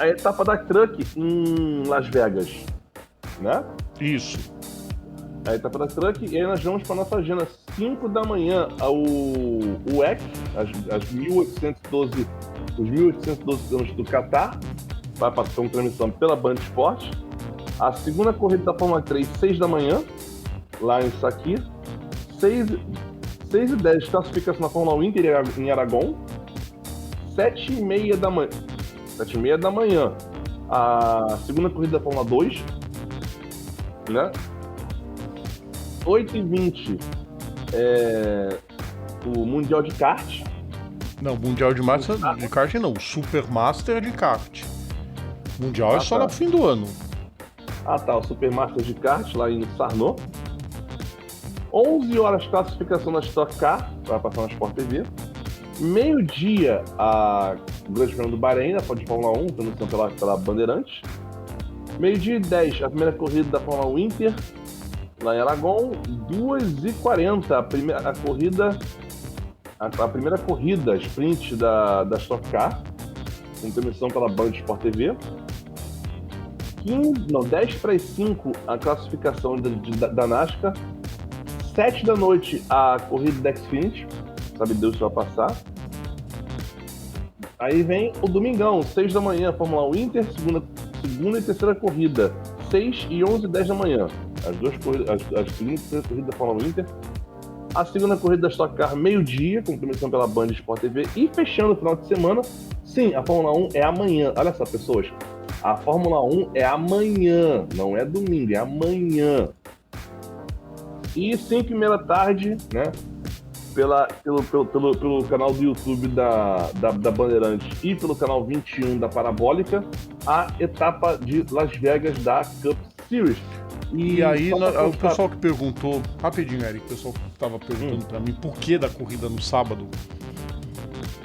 a etapa da Truck em Las Vegas, né? Isso. A etapa da Truck, e aí nós vamos para nossa agenda 5 da manhã, o WEC, as 1812, os 1812 quilômetros do Catar, vai passar uma transmissão pela Band Esportes. A segunda corrida da Fórmula 3, 6 da manhã, lá em Saquir. 6 e 10, classificação na Fórmula 1 Inter em Aragon. 7h30 da manhã. 7h30 da manhã, a segunda corrida da Fórmula 2, né? 8h20, o Mundial de Kart. Não, Mundial de Kart não, o Supermaster de Kart. Mundial é só no fim do ano. Ah tá, o Supermaster de Kart lá em Sarno. 11 horas classificação na Stock Car, vai passar na Sport TV. Meio-dia, o Grande Prêmio do Bahrein, na Fórmula 1, transmissão pela Bandeirantes. Meio-dia e 10, a primeira corrida da Fórmula 1 Inter, lá em Aragon. 2h40, a primeira corrida, sprint da Stock Car, com transmissão pela Band Sport TV. 10 para as 5, a classificação da NASCAR. 7 da noite, a corrida da Xfinity, sabe Deus se vai passar. Aí vem o domingão, 6 da manhã, Fórmula 1 Inter, segunda e terceira corrida, 6 e 11 e 10 da manhã. As duas corridas, a segunda e terceira corrida da Fórmula 1 Inter. A segunda corrida da Stock Car, meio-dia, com transmissão pela Band Sport TV. E fechando o final de semana, sim, a Fórmula 1 é amanhã. Olha só, pessoas, a Fórmula 1 é amanhã, não é domingo, é amanhã. E 5h30 da tarde, né? Pelo canal do YouTube da Bandeirantes e pelo canal 21 da Parabólica, a etapa de Las Vegas da Cup Series. E aí, o pessoal que perguntou, rapidinho, Eric, o pessoal que estava perguntando pra mim por que da corrida no sábado,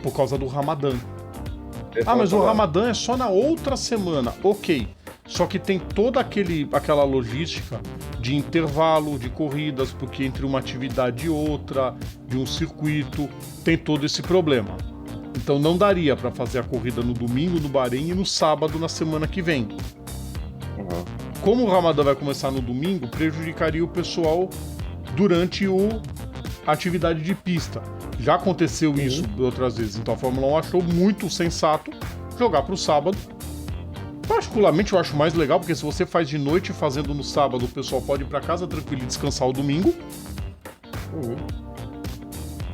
por causa do Ramadã. Mas o Ramadã é só na outra semana, ok. Só que tem toda aquela logística de intervalo de corridas, porque entre uma atividade e outra, de um circuito, tem todo esse problema. Então não daria para fazer a corrida no domingo, no Bahrein, e no sábado, na semana que vem. Como o Ramadã vai começar no domingo, prejudicaria o pessoal durante a atividade de pista. Já aconteceu isso outras vezes, então a Fórmula 1 achou muito sensato jogar para o sábado. Particularmente eu acho mais legal, porque se você faz de noite fazendo no sábado, o pessoal pode ir para casa tranquilo e descansar o domingo.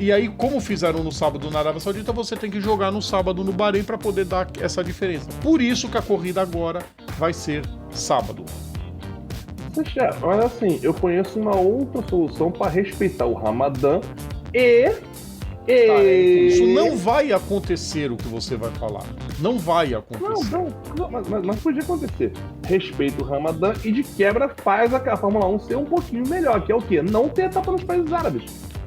E aí, como fizeram no sábado na Arábia Saudita, você tem que jogar no sábado no Bahrein para poder dar essa diferença. Por isso que a corrida agora vai ser sábado. Mas assim, eu conheço uma outra solução para respeitar o Ramadã e isso não vai acontecer, o que você vai falar. Não vai acontecer. Mas podia acontecer. Respeita o Ramadã e de quebra faz a Fórmula 1 ser um pouquinho melhor, que é o quê? Não ter etapa nos países árabes.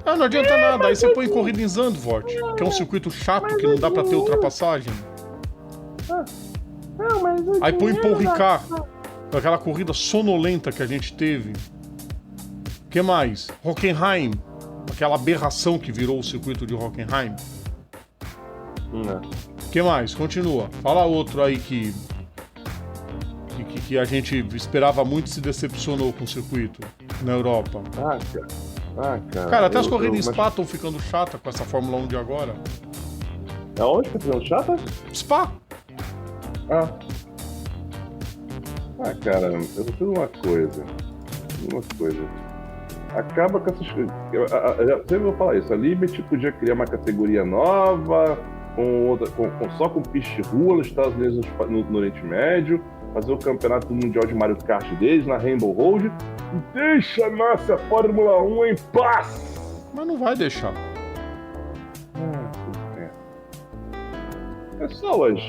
Não adianta nada. Aí você põe corrida em Zandvoort, que é um circuito chato que não dá pra ter ultrapassagem. Aí põe Paul Ricard, aquela corrida sonolenta que a gente teve. O que mais? Hockenheim, aquela aberração que virou o circuito de Hockenheim. O que mais? Continua. Fala outro aí que a gente esperava muito e se decepcionou com o circuito na Europa. Cara, até as corridas em Spa estão ficando chatas com essa Fórmula 1 de agora. Aonde que tá ficando chata? Spa. Cara, eu vou dizer uma coisa. Acaba com essas coisas. Eu sempre vou falar isso. A Liberty podia criar uma categoria nova, só com pista de rua nos Estados Unidos, no Oriente Médio, fazer o campeonato mundial de Mario Kart deles na Rainbow Road. Deixa a nossa Fórmula 1 em paz! Mas não vai deixar. Pessoas,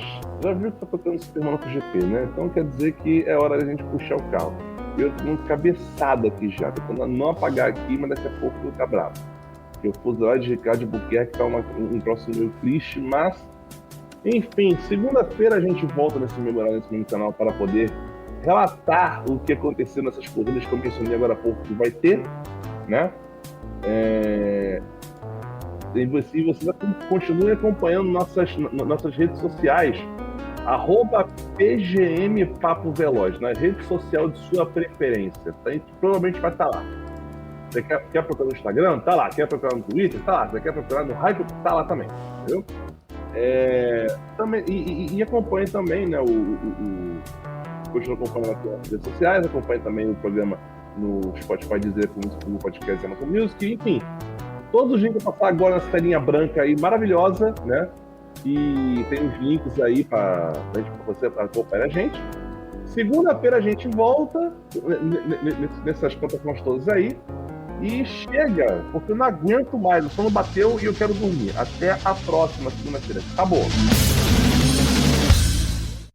já viu que tá tocando Superman pro GP, né? Então quer dizer que é hora da gente puxar o carro. Eu tô muito cabeçado aqui já, tô tentando não apagar aqui, mas daqui a pouco eu vou ficar bravo. Eu fui lá de Ricardo de Buquerque, tá um próximo meio triste, mas enfim, segunda-feira a gente volta nesse mesmo canal para poder relatar o que aconteceu nessas corridas que eu mencionei agora há pouco que vai ter, né? E você continue acompanhando nossas redes sociais, @PGM Papo Veloz, na rede social de sua preferência. A gente provavelmente vai estar lá. Você quer procurar no Instagram? Tá lá. Quer procurar no Twitter? Tá lá. Você quer procurar no Hype? Tá lá também. Entendeu? Também, e acompanhe também, né? Continua acompanhando aqui nas redes sociais, acompanhe também o programa no Spotify, Deezer, no podcast e Amazon Music, enfim. Todos os links eu vou passar agora nessa telinha branca aí, maravilhosa, né? E tem os links aí para você acompanhar a gente. Segunda-feira a gente volta nessas plataformas todas aí. E chega, porque eu não aguento mais. O sono bateu e eu quero dormir. Até a próxima segunda-feira. Acabou.